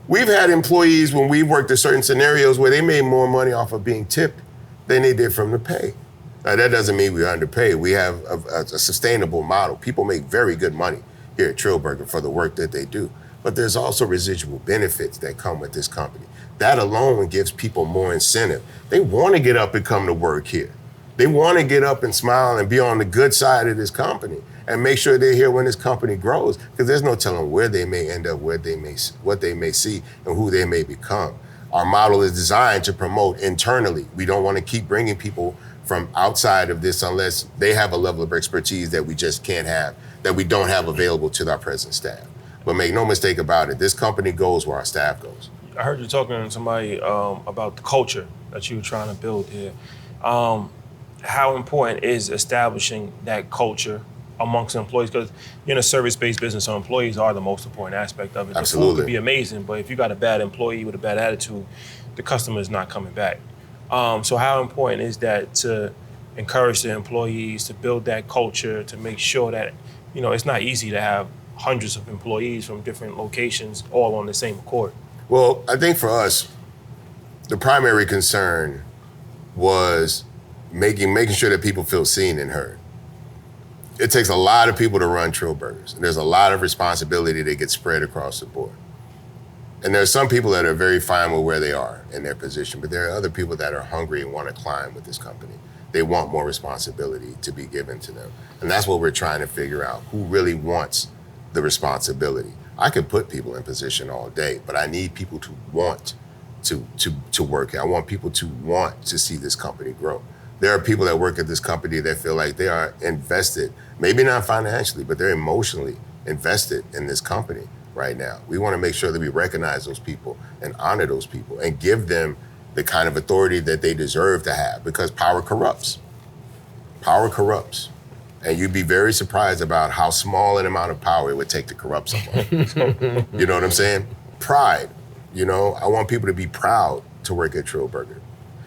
We've had employees when we worked in certain scenarios where they made more money off of being tipped than they did from the pay. Now, that doesn't mean we're underpaid. We have a sustainable model. People make very good money here at Trill Burger for the work that they do. But there's also residual benefits that come with this company. That alone gives people more incentive. They want to get up and come to work here. They want to get up and smile and be on the good side of this company and make sure they're here when this company grows, because there's no telling where they may end up, what they may see, and who they may become. Our model is designed to promote internally. We don't want to keep bringing people from outside of this unless they have a level of expertise that we just can't have, that we don't have available to our present staff. But make no mistake about it, this company goes where our staff goes. I heard you talking to somebody about the culture that you were trying to build here. How important is establishing that culture amongst employees? Because you're in a service-based business, so employees are the most important aspect of it. Absolutely. The food could be amazing, but if you got a bad employee with a bad attitude, the customer is not coming back. So how important is that to encourage the employees, to build that culture, to make sure that, it's not easy to have hundreds of employees from different locations all on the same accord? Well, I think for us, the primary concern was making sure that people feel seen and heard. It takes a lot of people to run Trill Burgers, and there's a lot of responsibility that gets spread across the board. And there are some people that are very fine with where they are in their position, but there are other people that are hungry and want to climb with this company. They want more responsibility to be given to them. And that's what we're trying to figure out, who really wants the responsibility. I could put people in position all day, but I need people to want to work. I want people to want to see this company grow. There are people that work at this company that feel like they are invested, maybe not financially, but they're emotionally invested in this company right now. We want to make sure that we recognize those people and honor those people and give them the kind of authority that they deserve to have, because power corrupts. Power corrupts. And you'd be very surprised about how small an amount of power it would take to corrupt someone. You know what I'm saying? Pride. I want people to be proud to work at Trill Burger.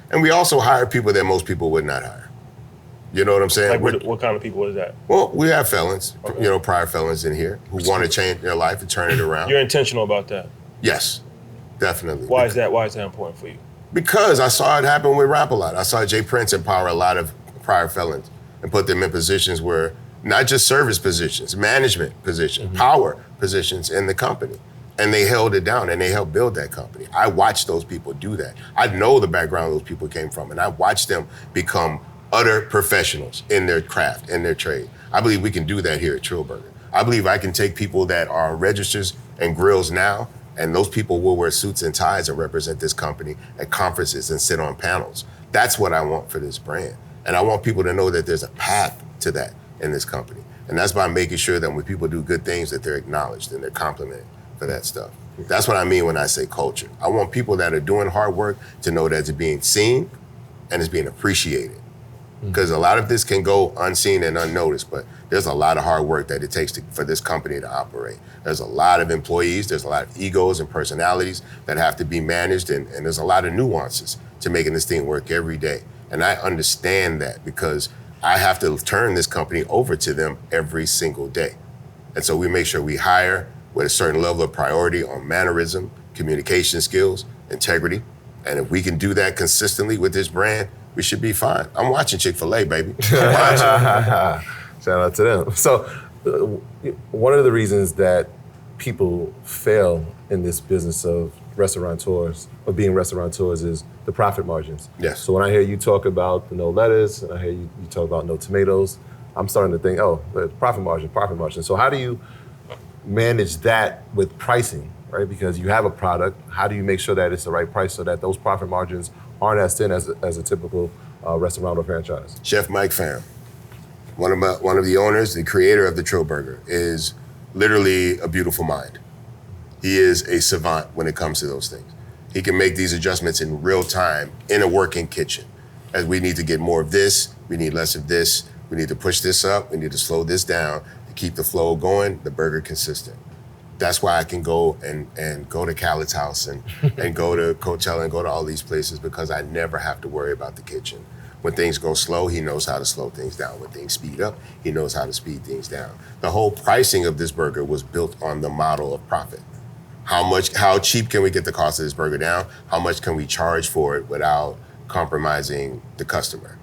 And we also hire people that most people would not hire. You know what I'm saying? Like what kind of people is that? Well, we have felons, prior felons in here who want to change their life and turn it around. You're intentional about that? Yes, definitely. Why is that important for you? Because I saw it happen with rap a lot. I saw Jay Prince empower a lot of prior felons and put them in positions where, not just service positions, management positions, power positions in the company. And they held it down and they helped build that company. I watched those people do that. I know the background those people came from, and I watched them become utter professionals in their craft, in their trade. I believe we can do that here at Trill Burger. I believe I can take people that are registers and grills now, and those people will wear suits and ties and represent this company at conferences and sit on panels. That's what I want for this brand. And I want people to know that there's a path to that in this company. And that's by making sure that when people do good things, that they're acknowledged and they're complimented for that stuff. That's what I mean when I say culture. I want people that are doing hard work to know that it's being seen and it's being appreciated. Because a lot of this can go unseen and unnoticed, but there's a lot of hard work that it takes for this company to operate. There's a lot of employees, there's a lot of egos and personalities that have to be managed, and there's a lot of nuances to making this thing work every day. And I understand that because I have to turn this company over to them every single day. And so we make sure we hire with a certain level of priority on mannerism, communication skills, integrity. And if we can do that consistently with this brand, we should be fine. I'm watching Chick-fil-A, baby. I'm watching. Shout out to them. So one of the reasons that people fail in this business of restaurateurs, of being restaurateurs, is the profit margins. Yes. So when I hear you talk about the no lettuce, and I hear you talk about no tomatoes, I'm starting to think, the profit margin. So how do you manage that with pricing, right? Because you have a product, how do you make sure that it's the right price so that those profit margins aren't as thin as a typical restaurant or franchise? Chef Mike Pham, one of the owners, the creator of the Trill Burger, is literally a beautiful mind. He is a savant when it comes to those things. He can make these adjustments in real time in a working kitchen. As we need to get more of this, we need less of this, we need to push this up, we need to slow this down to keep the flow going, the burger consistent. That's why I can go and go to Khaled's house and go to Coachella and go to all these places, because I never have to worry about the kitchen. When things go slow, he knows how to slow things down. When things speed up, he knows how to speed things down. The whole pricing of this burger was built on the model of profit. How cheap can we get the cost of this burger down? How much can we charge for it without compromising the customer?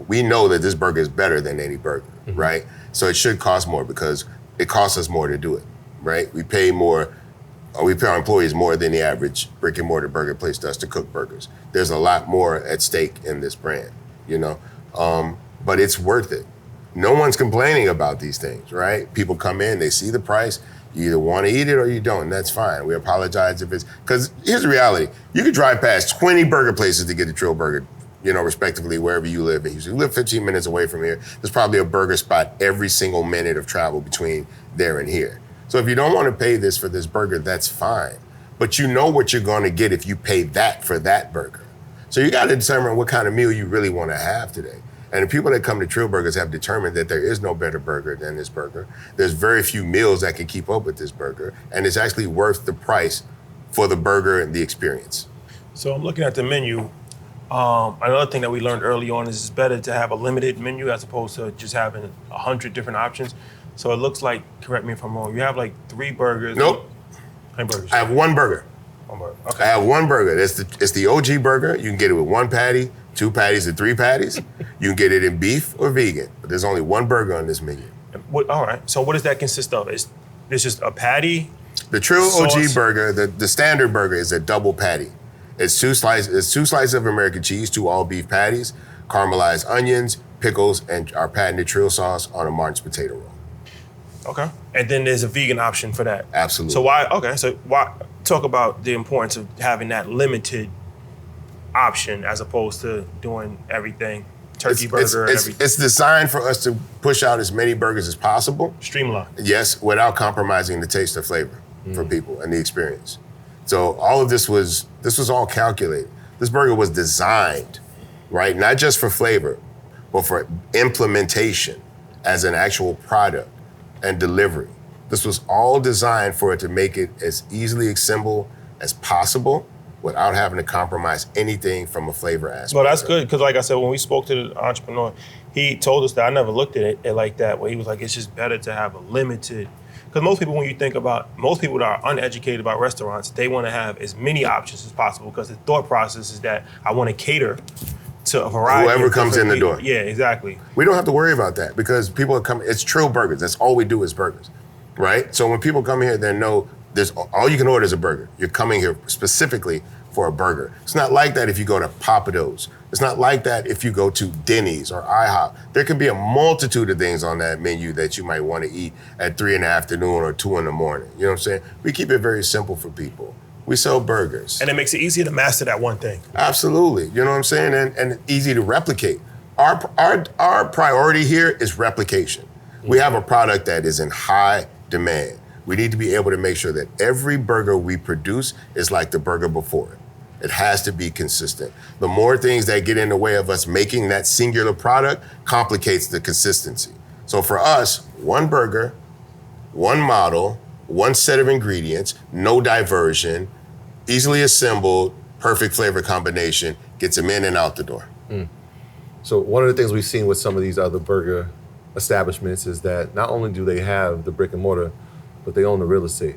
We know that this burger is better than any burger, right? So it should cost more because it costs us more to do it. Right? We pay our employees more than the average brick-and-mortar burger place does to cook burgers. There's a lot more at stake in this brand, but it's worth it. No one's complaining about these things, right? People come in, they see the price, you either want to eat it or you don't, and that's fine. We apologize if because here's the reality. You could drive past 20 burger places to get a Trill Burger, respectively, wherever you live. If you live 15 minutes away from here, there's probably a burger spot every single minute of travel between there and here. So if you don't want to pay this for this burger, that's fine. But you know what you're going to get if you pay that for that burger. So you got to determine what kind of meal you really want to have today. And the people that come to Trill Burgers have determined that there is no better burger than this burger. There's very few meals that can keep up with this burger. And it's actually worth the price for the burger and the experience. So I'm looking at the menu. Another thing that we learned early on is it's better to have a limited menu as opposed to just having 100 different options. So it looks like, correct me if I'm wrong, you have like 3 burgers. Nope. How many burgers? I have one burger. One burger. I Okay. have one burger. It's the OG burger. You can get it with 1 patty, 2 patties, and 3 patties. You can get it in beef or vegan, but there's only one burger on this menu. All right. So what does that consist of? It's just a patty? The Trill Sauce. OG burger, the standard burger is a double patty. It's 2 slices of American cheese, 2 all beef patties, caramelized onions, pickles, and our patented Trill sauce on a Martin's potato roll. Okay. And then there's a vegan option for that. Absolutely. So why talk about the importance of having that limited option as opposed to doing everything, turkey burger and everything. It's designed for us to push out as many burgers as possible. Streamline. Yes, without compromising the taste or flavor for people and the experience. So all of this was all calculated. This burger was designed, right? Not just for flavor, but for implementation as an actual product and delivery. This was all designed for it to make it as easily assembled as possible without having to compromise anything from a flavor aspect. Well, that's good because, like I said, when we spoke to the entrepreneur, he told us that I never looked at it like that. Where he was like, it's just better to have a limited. Because most people, when you think about most people that are uneducated about restaurants, they want to have as many options as possible because the thought process is that I want to cater to a variety. Whoever of comes in the different door. Yeah, exactly. We don't have to worry about that because people are coming. It's Trill Burgers. That's all we do is burgers, right? So when people come here, they know there's all you can order is a burger. You're coming here specifically for a burger. It's not like that if you go to Papados. It's not like that if you go to Denny's or IHOP. There can be a multitude of things on that menu that you might want to eat at 3 in the afternoon or 2 in the morning. You know what I'm saying? We keep it very simple for people. We sell burgers. And it makes it easier to master that one thing. Absolutely. You know what I'm saying? And easy to replicate. Our priority here is replication. We have a product that is in high demand. We need to be able to make sure that every burger we produce is like the burger before it. It has to be consistent. The more things that get in the way of us making that singular product complicates the consistency. So for us, one burger, one model, one set of ingredients, no diversion, easily assembled, perfect flavor combination, gets them in and out the door. So one of the things we've seen with some of these other burger establishments is that not only do they have the brick and mortar, but they own the real estate.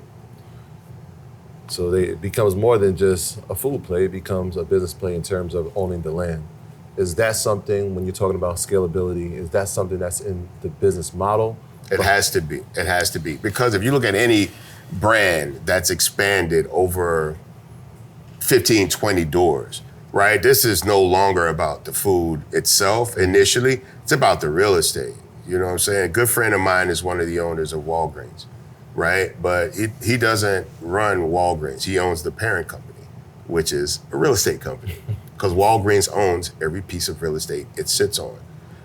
So it becomes more than just a food play, it becomes a business play in terms of owning the land. Is that something, when you're talking about scalability, is that something that's in the business model? It has to be. It has to be. Because if you look at any brand that's expanded over 15, 20 doors, right? This is no longer about the food itself initially. It's about the real estate. You know what I'm saying? A good friend of mine is one of the owners of Walgreens, right? But he doesn't run Walgreens. He owns the parent company, which is a real estate company. Because Walgreens owns every piece of real estate it sits on.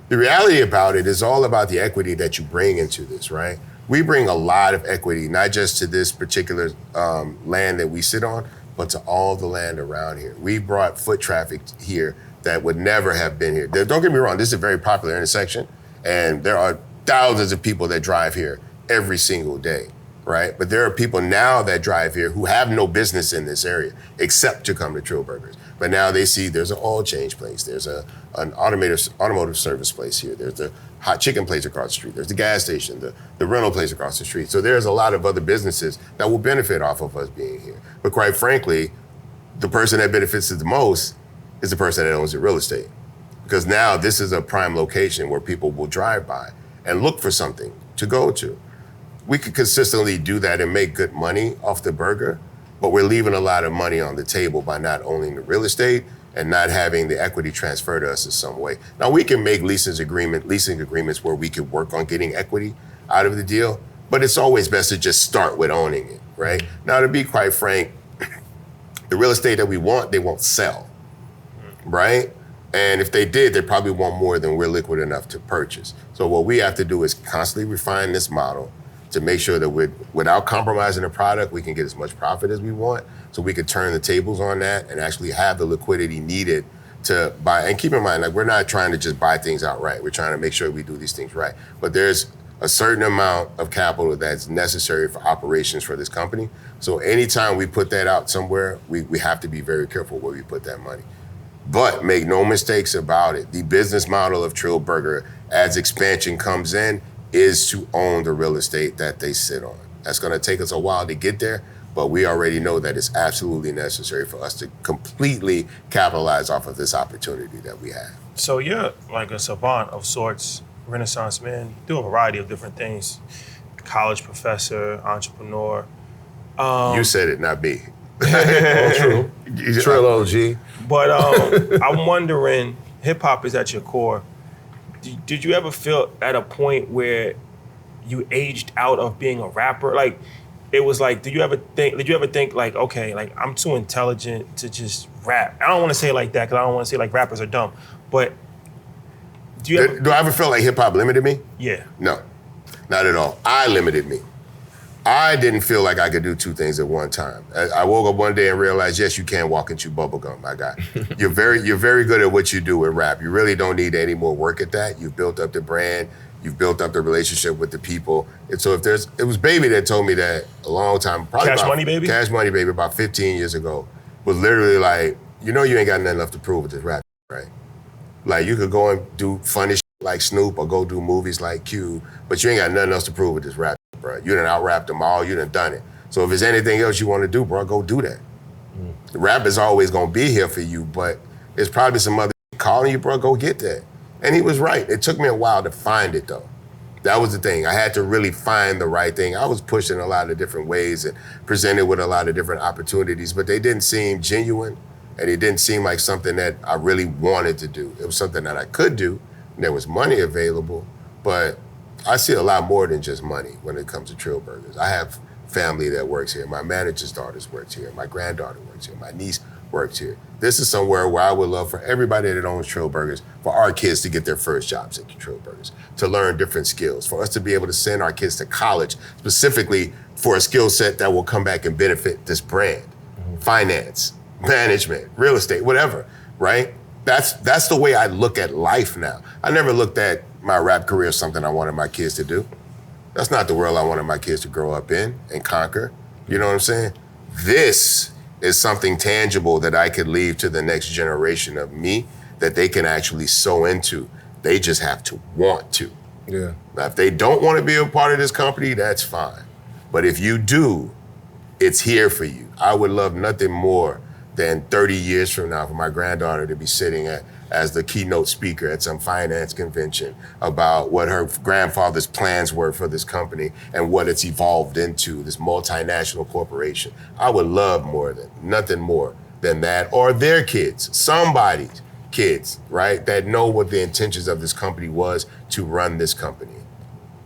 The reality about it is all about the equity that you bring into this, right? We bring a lot of equity, not just to this particular land that we sit on, but to all the land around here. We brought foot traffic here that would never have been here. Don't get me wrong, this is a very popular intersection, and there are thousands of people that drive here every single day, right? But there are people now that drive here who have no business in this area except to come to Trill Burgers. But now they see there's an oil change place, there's an automotive service place here, there's the hot chicken place across the street, there's the gas station, the rental place across the street. So there's a lot of other businesses that will benefit off of us being here. But quite frankly, the person that benefits the most is the person that owns the real estate. Because now this is a prime location where people will drive by and look for something to go to. We could consistently do that and make good money off the burger, but we're leaving a lot of money on the table by not owning the real estate and not having the equity transferred to us in some way. Now we can make leasing agreements where we could work on getting equity out of the deal, but it's always best to just start with owning it, right? Now, to be quite frank, the real estate that we want, they won't sell, right? And if they did, they probably want more than we're liquid enough to purchase. So what we have to do is constantly refine this model to make sure that without compromising the product, we can get as much profit as we want, so we could turn the tables on that and actually have the liquidity needed to buy. And keep in mind, like, we're not trying to just buy things outright. We're trying to make sure we do these things right. But there's a certain amount of capital that's necessary for operations for this company. So anytime we put that out somewhere, we have to be very careful where we put that money. But make no mistakes about it, the business model of Trill Burger, as expansion comes in, is to own the real estate that they sit on. That's gonna take us a while to get there, but we already know that it's absolutely necessary for us to completely capitalize off of this opportunity that we have. So you're like a savant of sorts, Renaissance man. You do a variety of different things. College professor, entrepreneur. You said it, not me. True. Trill OG. But I'm wondering, hip hop is at your core. Did you ever feel at a point where you aged out of being a rapper? Like, it was like, did you ever think like, okay, like I'm too intelligent to just rap? I don't want to say it like that because I don't want to say like rappers are dumb. But do I ever feel like hip hop limited me? Yeah. No, not at all. I limited me. I didn't feel like I could do two things at one time. I woke up one day and realized, yes, you can walk and chew bubblegum, my guy. You're very good at what you do with rap. You really don't need any more work at that. You've built up the brand. You've built up the relationship with the people. And so it was Baby that told me that a long time, probably Cash Money Baby? Cash Money Baby, about 15 years ago, was literally like, you ain't got nothing left to prove with this rap, right? Like, you could go and do funny shit like Snoop or go do movies like Q, but you ain't got nothing else to prove with this rap, bro. You done out-rapped them all, you done it. So if there's anything else you want to do, bro, go do that. The rap is always going to be here for you, but there's probably some other calling you, bro, go get that. And he was right. It took me a while to find it, though. That was the thing. I had to really find the right thing. I was pushed in a lot of different ways and presented with a lot of different opportunities, but they didn't seem genuine, and it didn't seem like something that I really wanted to do. It was something that I could do, and there was money available, but I see a lot more than just money when it comes to Trill Burgers. I have family that works here. My manager's daughters works here. My granddaughter works here. My niece works here. This is somewhere where I would love for everybody that owns Trill Burgers, for our kids to get their first jobs at the Trill Burgers, to learn different skills, for us to be able to send our kids to college specifically for a skill set that will come back and benefit this brand. Finance, management, real estate, whatever, right? That's the way I look at life now. I never looked at my rap career as something I wanted my kids to do. That's not the world I wanted my kids to grow up in and conquer. You know what I'm saying? This is something tangible that I could leave to the next generation of me that they can actually sow into. They just have to want to. Yeah. Now, if they don't want to be a part of this company, that's fine. But if you do, it's here for you. I would love nothing more than 30 years from now for my granddaughter to be sitting as the keynote speaker at some finance convention about what her grandfather's plans were for this company and what it's evolved into, this multinational corporation. I would love nothing more than that, or their kids, somebody's kids, right, that know what the intentions of this company was to run this company.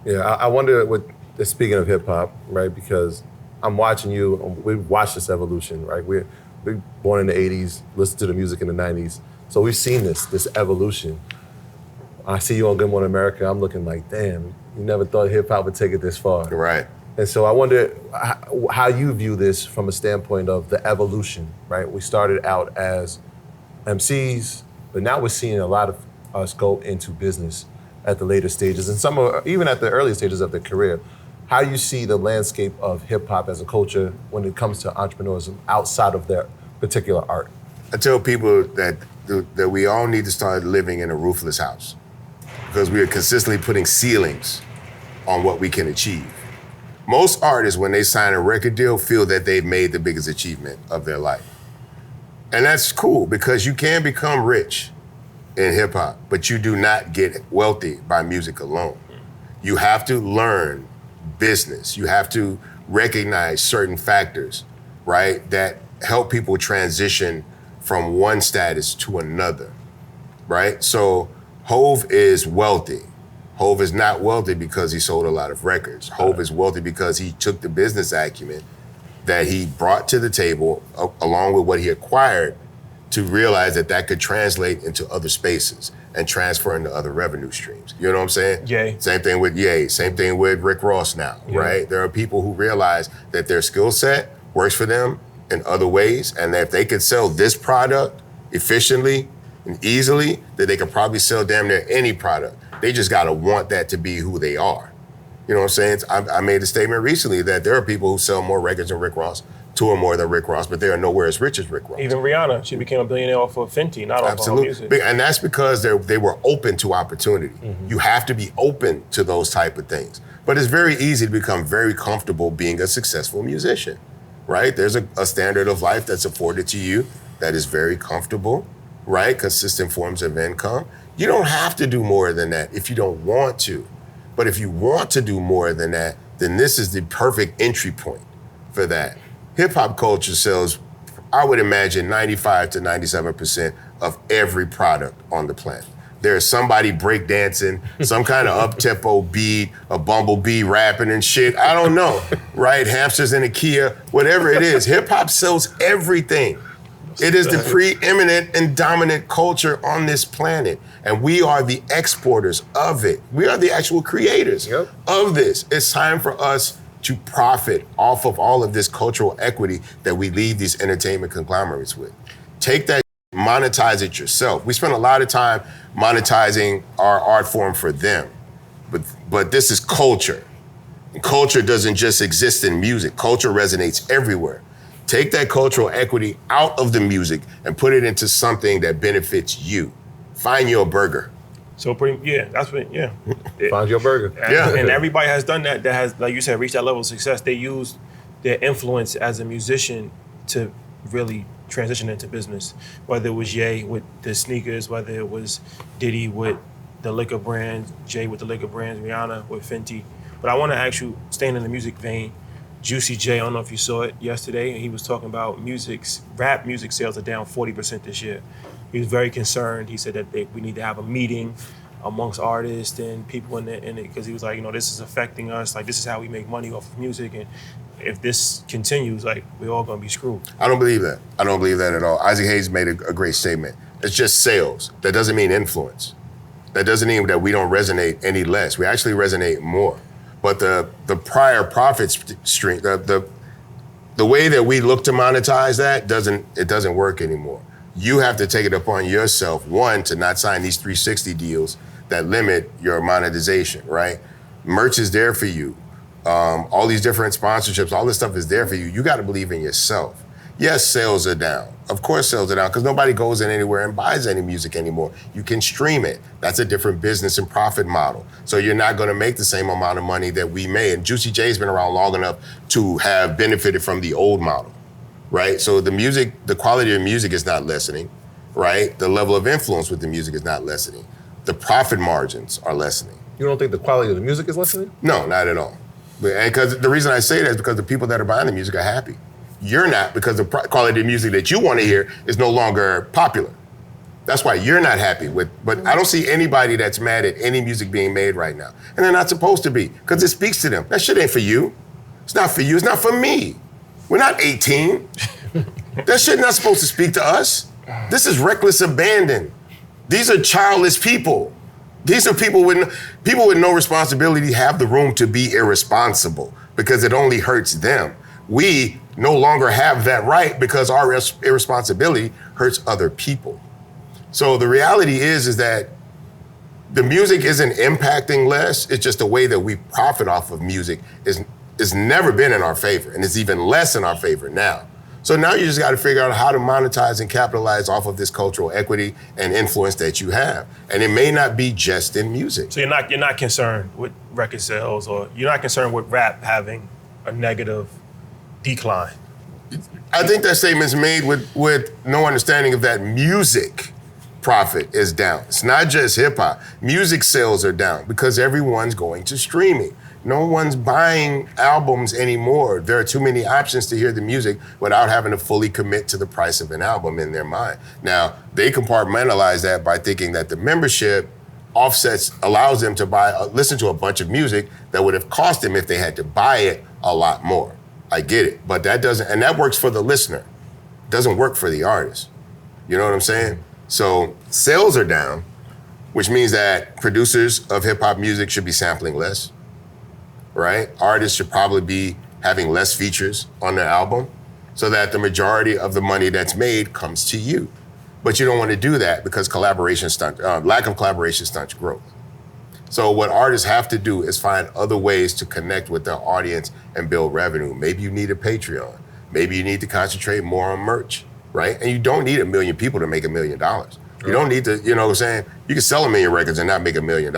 Yeah, I wonder speaking of hip hop, right, because I'm watching you, we've watched this evolution, right? We're born in the 80s, listened to the music in the 90s. So we've seen this evolution. I see you on Good Morning America, I'm looking like, damn, you never thought hip hop would take it this far. Right. And so I wonder how you view this from a standpoint of the evolution, right? We started out as MCs, but now we're seeing a lot of us go into business at the later stages, and some are even at the early stages of their career. How you see the landscape of hip hop as a culture when it comes to entrepreneurism outside of their particular art? I tell people that we all need to start living in a roofless house because we are consistently putting ceilings on what we can achieve. Most artists, when they sign a record deal, feel that they've made the biggest achievement of their life. And that's cool because you can become rich in hip hop, but you do not get wealthy by music alone. You have to learn business. You have to recognize certain factors, right, that help people transition from one status to another, right? So Hov is wealthy. Hov is not wealthy because he sold a lot of records. Hov is wealthy because he took the business acumen that he brought to the table along with what he acquired to realize that could translate into other spaces and transfer into other revenue streams. You know what I'm saying? Yay. Same thing with Ye. Same thing with Rick Ross now, right? There are people who realize that their skill set works for them in other ways, and that if they could sell this product efficiently and easily, that they could probably sell damn near any product. They just gotta want that to be who they are. You know what I'm saying? I made a statement recently that there are people who sell more records than Rick Ross tour more than Rick Ross, but they are nowhere as rich as Rick Ross. Even Rihanna, she became a billionaire off of Fenty, not off of her music. And that's because they were open to opportunity. You have to be open to those type of things. But it's very easy to become very comfortable being a successful musician, right? There's a standard of life that's afforded to you that is very comfortable, right? Consistent forms of income. You don't have to do more than that if you don't want to. But if you want to do more than that, then this is the perfect entry point for that. Hip hop culture sells, I would imagine, 95 to 97% of every product on the planet. There's somebody breakdancing, some kind of up-tempo beat, a bumblebee rapping and shit. I don't know, right? Hamsters in a Kia, whatever it is. Hip hop sells everything. It is the preeminent and dominant culture on this planet. And we are the exporters of it. We are the actual creators of this. It's time for us to profit off of all of this cultural equity that we leave these entertainment conglomerates with. Take that, monetize it yourself. We spend a lot of time monetizing our art form for them. But this is culture. And culture doesn't just exist in music. Culture resonates everywhere. Take that cultural equity out of the music and put it into something that benefits you. Find your burger. So that's what, Find your burger. And everybody has done that has, like you said, reached that level of success. They used their influence as a musician to really transition into business. Whether it was Ye with the sneakers, whether it was Diddy with the liquor brands, Jay with the liquor brands, Rihanna with Fenty. But I want to ask you, staying in the music vein, Juicy J, I don't know if you saw it yesterday, and he was talking about rap music sales are down 40% this year. He was very concerned. He said that we need to have a meeting amongst artists and people in it, because he was like, this is affecting us. Like, this is how we make money off of music, and if this continues, like, we're all gonna be screwed. I don't believe that. I don't believe that at all. Isaac Hayes made a great statement. It's just sales. That doesn't mean influence. That doesn't mean that we don't resonate any less. We actually resonate more. But the prior profit stream, the way that we look to monetize that doesn't work anymore. You have to take it upon yourself, one, to not sign these 360 deals that limit your monetization, right? Merch is there for you. All these different sponsorships, all this stuff is there for you. You got to believe in yourself. Yes, sales are down. Of course sales are down, because nobody goes in anywhere and buys any music anymore. You can stream it. That's a different business and profit model. So you're not going to make the same amount of money that we made. And Juicy J's been around long enough to have benefited from the old model, right? So the quality of music is not lessening, right? The level of influence with the music is not lessening. The profit margins are lessening. You don't think the quality of the music is lessening? No, not at all. And because the reason I say that is because the people that are buying the music are happy. You're not, because the quality of music that you want to hear is no longer popular. That's why you're not happy with, but I don't see anybody that's mad at any music being made right now. And they're not supposed to be, because it speaks to them. That shit ain't for you. It's not for you, it's not for me. We're not 18. That shit not supposed to speak to us. This is reckless abandon. These are childless people. These are people with no responsibility have the room to be irresponsible, because it only hurts them. We no longer have that right because our irresponsibility hurts other people. So the reality is that the music isn't impacting less. It's just the way that we profit off of music is never been in our favor, and it's even less in our favor now. So now you just got to figure out how to monetize and capitalize off of this cultural equity and influence that you have. And it may not be just in music. So you're not concerned with record sales, or you're not concerned with rap having a negative decline? I think that statement's made with no understanding of that music profit is down. It's not just hip hop. Music sales are down because everyone's going to streaming. No one's buying albums anymore. There are too many options to hear the music without having to fully commit to the price of an album in their mind. Now, they compartmentalize that by thinking that the membership allows them to listen to a bunch of music that would have cost them if they had to buy it a lot more. I get it, but that works for the listener. It doesn't work for the artist. You know what I'm saying? So sales are down, which means that producers of hip hop music should be sampling less, right? Artists should probably be having less features on their album so that the majority of the money that's made comes to you. But you don't want to do that because lack of collaboration stunts growth. So what artists have to do is find other ways to connect with their audience and build revenue. Maybe you need a Patreon. Maybe you need to concentrate more on merch, right? And you don't need 1 million people to make $1 million. You don't need to, you know what I'm saying? You can sell 1 million records and not make $1 million,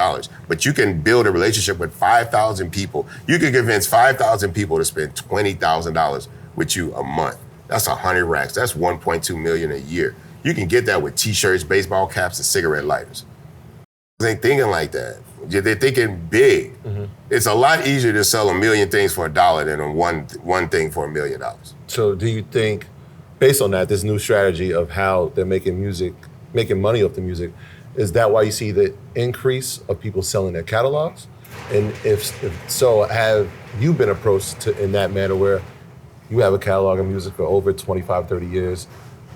but you can build a relationship with 5,000 people. You can convince 5,000 people to spend $20,000 with you a month. That's 100 racks. That's 1.2 million a year. You can get that with t-shirts, baseball caps, and cigarette lighters. They ain't thinking like that. They're thinking big. It's a lot easier to sell 1 million things for $1 than on one thing for $1 million. So do you think, based on that, this new strategy of how they're making money off the music, is that why you see the increase of people selling their catalogs? And if so, have you been approached in that manner where you have a catalog of music for over 25, 30 years?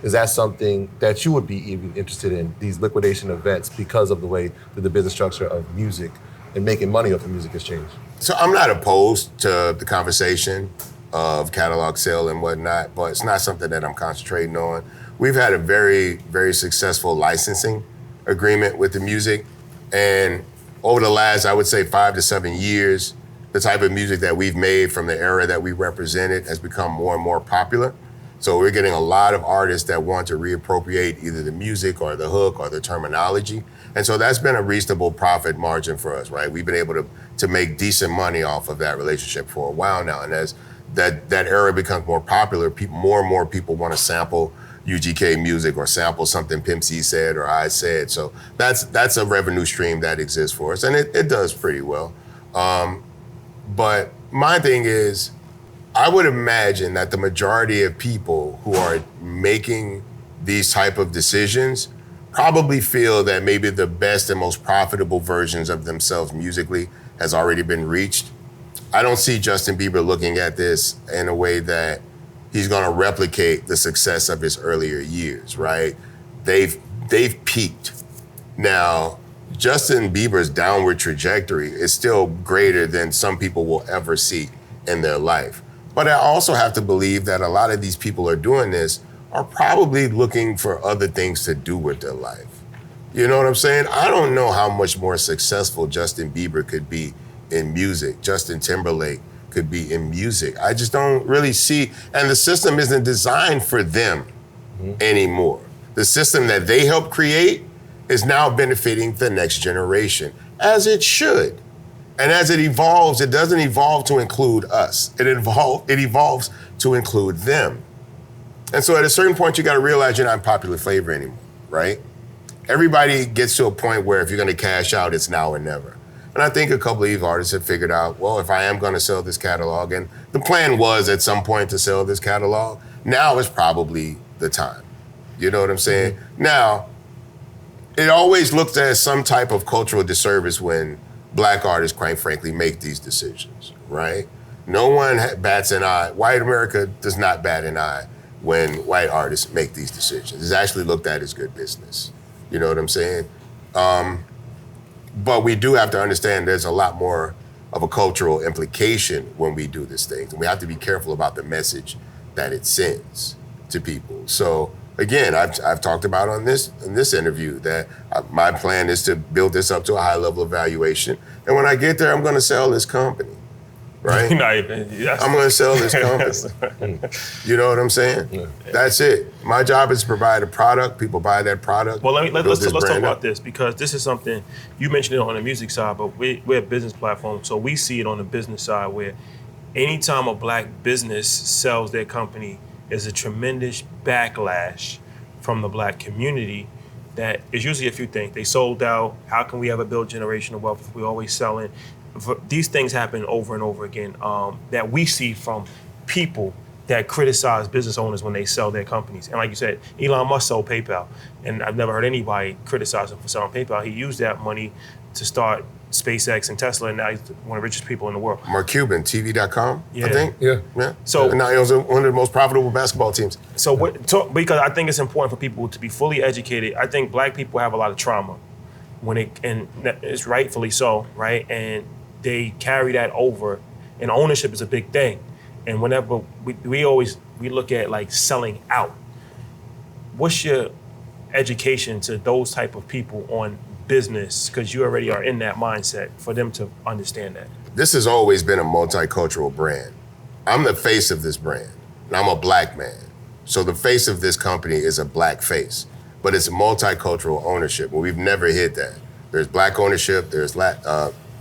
Is that something that you would be even interested in, these liquidation events, because of the way that the business structure of music and making money off of music has changed? So I'm not opposed to the conversation of catalog sale and whatnot, but it's not something that I'm concentrating on. We've had a very, very successful licensing agreement with the music. And over the last, I would say 5 to 7 years, the type of music that we've made from the era that we represented has become more and more popular. So we're getting a lot of artists that want to reappropriate either the music or the hook or the terminology. And so that's been a reasonable profit margin for us, right? We've been able to make decent money off of that relationship for a while now. And as that era becomes more popular, more and more people want to sample UGK music or sample something Pimp C said or I said. So that's a revenue stream that exists for us, and it does pretty well. But my thing is, I would imagine that the majority of people who are making these type of decisions probably feel that maybe the best and most profitable versions of themselves musically has already been reached. I don't see Justin Bieber looking at this in a way that he's gonna replicate the success of his earlier years, right? They've peaked. Now, Justin Bieber's downward trajectory is still greater than some people will ever see in their life. But I also have to believe that a lot of these people are doing this are probably looking for other things to do with their life. You know what I'm saying? I don't know how much more successful Justin Bieber could be in music. Justin Timberlake could be in music. I just don't really see, and the system isn't designed for them anymore. The system that they helped create is now benefiting the next generation, as it should. And as it evolves, it doesn't evolve to include us. It evolves to include them. And so at a certain point, you gotta realize you're not in popular flavor anymore, right? Everybody gets to a point where if you're gonna cash out, it's now or never. And I think a couple of these artists have figured out, well, if I am gonna sell this catalog, and the plan was at some point to sell this catalog, now is probably the time. You know what I'm saying? Now, it always looked at as some type of cultural disservice when Black artists, quite frankly, make these decisions, right? No one bats an eye. White America does not bat an eye when white artists make these decisions. It's actually looked at as good business. You know what I'm saying? But we do have to understand there's a lot more of a cultural implication when we do these things. And we have to be careful about the message that it sends to people. So again, I've talked about in this interview that my plan is to build this up to a high level of valuation. And when I get there, I'm gonna sell this company, right? I'm gonna sell this company. You know what I'm saying? Yeah. That's it. My job is to provide a product. People buy that product. Well, let's talk about this, because this is something, you mentioned it on the music side, but we're a business platform, so we see it on the business side where anytime a Black business sells their company, there's a tremendous backlash from the Black community that is usually a few things. They sold out. How can we ever build generational wealth if we're always selling? These things happen over and over again that we see from people that criticize business owners when they sell their companies. And like you said, Elon Musk sold PayPal, and I've never heard anybody criticize him for selling PayPal. He used that money to start SpaceX and Tesla, and now he's one of the richest people in the world. Mark Cuban, TV.com, yeah. I think. Yeah. So and now he owns one of the most profitable basketball teams. So because I think it's important for people to be fully educated. I think Black people have a lot of trauma and it's rightfully so, right? And they carry that over, and ownership is a big thing. And whenever we look at like selling out, what's your education to those type of people on business, because you already are in that mindset, for them to understand that? This has always been a multicultural brand. I'm the face of this brand. and I'm a black man. So the face of this company is a black face, but it's multicultural ownership. Well, we've never hit that. There's black ownership, there's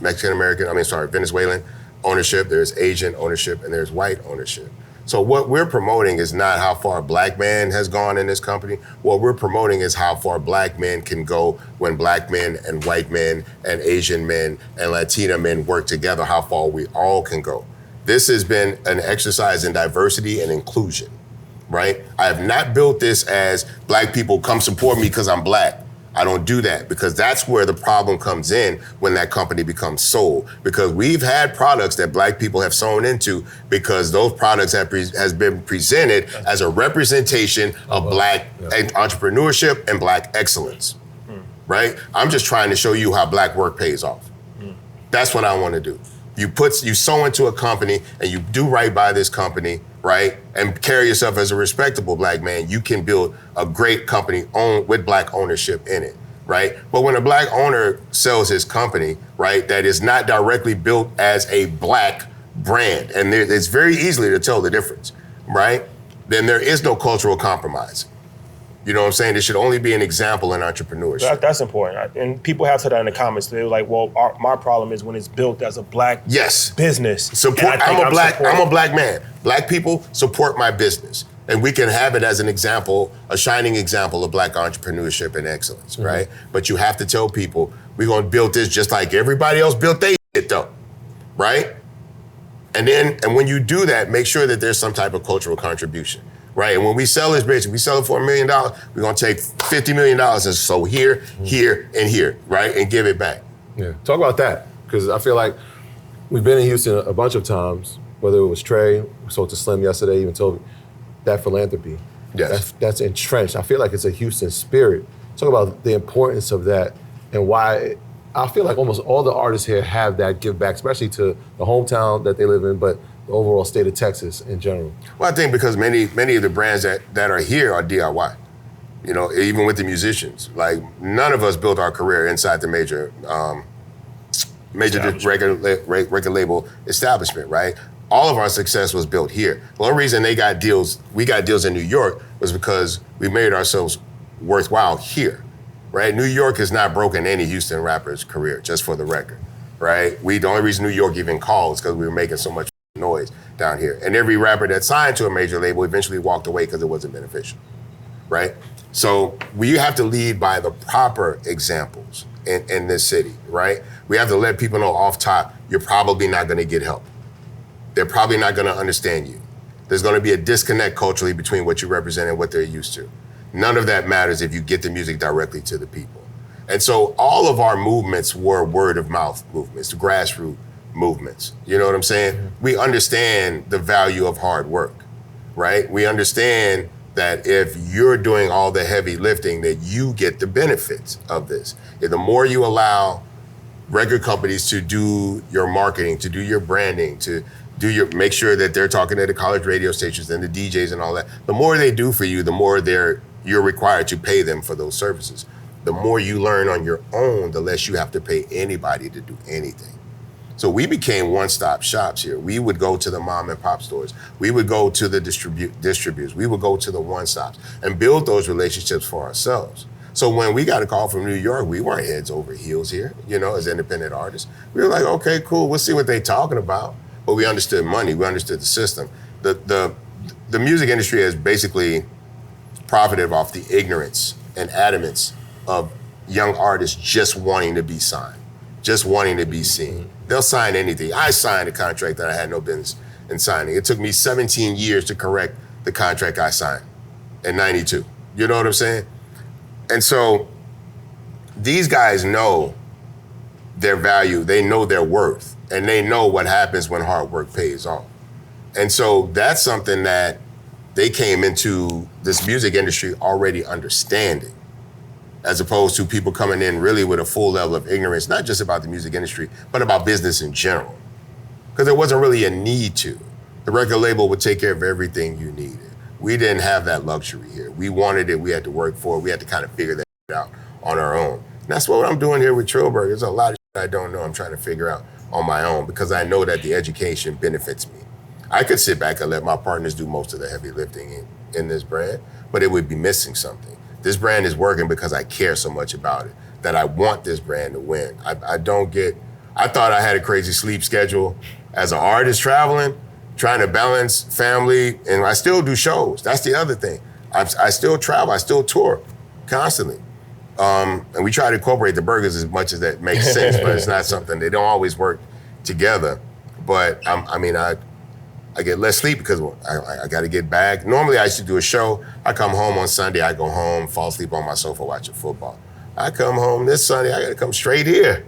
Venezuelan ownership, there's Asian ownership, and there's white ownership. So what we're promoting is not how far black man has gone in this company. What we're promoting is how far black men can go when black men and white men and Asian men and Latina men work together, how far we all can go. This has been an exercise in diversity and inclusion, right? I have not built this as black people come support me because I'm black. I don't do that because that's where the problem comes in when that company becomes sold. Because we've had products that black people have sown into because those products has been presented as a representation of black entrepreneurship and black excellence, right? I'm just trying to show you how black work pays off. That's what I want to do. You sow into a company and you do right by this company, right? And carry yourself as a respectable black man, you can build a great company with black ownership in it, right? But when a black owner sells his company, right, that is not directly built as a black brand, and it's very easily to tell the difference, right? Then there is no cultural compromise. You know what I'm saying? There should only be an example in entrepreneurship. That's important. And people have said that in the comments. They're like, well, my problem is when it's built as a black business. Support. I'm a black man. Black people support my business. And we can have it as an example, a shining example of black entrepreneurship and excellence, right? But you have to tell people, we're going to build this just like everybody else built their shit though, right? And when you do that, make sure that there's some type of cultural contribution. Right, and when we sell this bitch, we sell it for $1 million, we're gonna take $50 million and so here, here, and here, right, and give it back. Yeah, talk about that, because I feel like we've been in Houston a bunch of times, whether it was Trey, we spoke to Slim yesterday, even told me that philanthropy, that's entrenched. I feel like it's a Houston spirit. Talk about the importance of that and why I feel like almost all the artists here have that give back, especially to the hometown that they live in, but the overall state of Texas in general. Well, I think because many of the brands that are here are DIY. You know, even with the musicians, like none of us built our career inside the major record label establishment, right? All of our success was built here. The only reason we got deals in New York was because we made ourselves worthwhile here, right? New York has not broken any Houston rapper's career, just for the record, right? The only reason New York even called is because we were making so much noise down here. And every rapper that signed to a major label eventually walked away because it wasn't beneficial, right? So we have to lead by the proper examples in this city, right? We have to let people know off top, you're probably not gonna get help. They're probably not gonna understand you. There's gonna be a disconnect culturally between what you represent and what they're used to. None of that matters if you get the music directly to the people. And so all of our movements were word of mouth movements, the grassroots movements. You know what I'm saying? We understand the value of hard work, right? We understand that if you're doing all the heavy lifting, that you get the benefits of this. And the more you allow record companies to do your marketing, to do your branding, to make sure that they're talking to the college radio stations and the DJs and all that, the more they do for you, the more you're required to pay them for those services. The more you learn on your own, the less you have to pay anybody to do anything. So we became one-stop shops here. We would go to the mom and pop stores. We would go to the distributors. We would go to the one-stops and build those relationships for ourselves. So when we got a call from New York, we weren't heads over heels here, you know, as independent artists. We were like, okay, cool, we'll see what they're talking about. But we understood money, we understood the system. The music industry has basically profited off the ignorance and adamance of young artists just wanting to be signed, just wanting to be seen. They'll sign anything. I signed a contract that I had no business in signing. It took me 17 years to correct the contract I signed in '92. You know what I'm saying? And so these guys know their value, they know their worth, and they know what happens when hard work pays off. And so that's something that they came into this music industry already understanding, as opposed to people coming in really with a full level of ignorance, not just about the music industry, but about business in general. Because there wasn't really a need to. The record label would take care of everything you needed. We didn't have that luxury here. We wanted it, we had to work for it, we had to kind of figure that out on our own. And that's what I'm doing here with Trill Burgers. There's a lot of shit I don't know I'm trying to figure out on my own because I know that the education benefits me. I could sit back and let my partners do most of the heavy lifting in this brand, but it would be missing something. This brand is working because I care so much about it, that I want this brand to win. I thought I had a crazy sleep schedule as an artist traveling, trying to balance family, and I still do shows. That's the other thing. I still travel, I still tour constantly. And we try to incorporate the burgers as much as that makes sense, but it's not something, they don't always work together. But I get less sleep because I got to get back. Normally I used to do a show. I come home on Sunday, I go home, fall asleep on my sofa watching football. I come home this Sunday, I got to come straight here.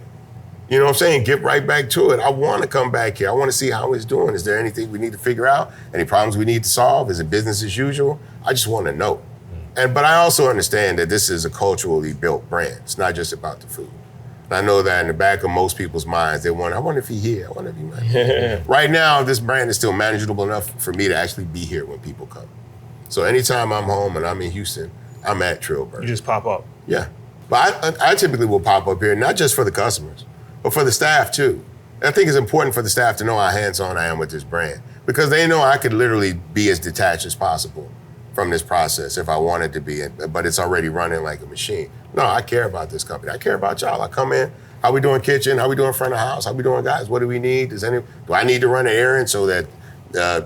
You know what I'm saying? Get right back to it. I want to come back here. I want to see how it's doing. Is there anything we need to figure out? Any problems we need to solve? Is it business as usual? I just want to know. But I also understand that this is a culturally built brand. It's not just about the food. And I know that in the back of most people's minds, I wonder if he's here. I wonder if he's here. Right now, this brand is still manageable enough for me to actually be here when people come. So anytime I'm home and I'm in Houston, I'm at Trill Burgers. You just pop up. Yeah. But I typically will pop up here, not just for the customers, but for the staff too. And I think it's important for the staff to know how hands-on I am with this brand, because they know I could literally be as detached as possible from this process if I wanted to be, but it's already running like a machine. No, I care about this company. I care about y'all. I come in, how we doing kitchen? How we doing front of house? How we doing guys? What do we need? Do I need to run an errand so that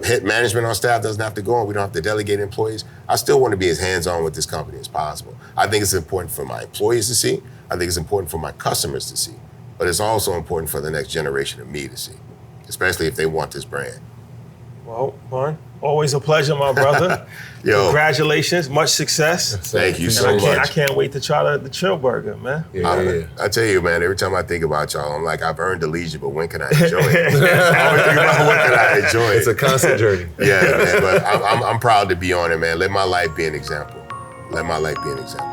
hit management on staff doesn't have to go and we don't have to delegate employees? I still want to be as hands-on with this company as possible. I think it's important for my employees to see. I think it's important for my customers to see. But it's also important for the next generation of me to see, especially if they want this brand. Well, Bun, always a pleasure, my brother. Yo. Congratulations, much success. Thank you so much. I can't wait to try the Trill Burger, man. I tell you, man, every time I think about y'all, I'm like, I've earned the leisure, but when can I enjoy it? I always think about when can I enjoy it. It's a constant journey. Yeah, man, but I'm proud to be on it, man. Let my life be an example. Let my life be an example.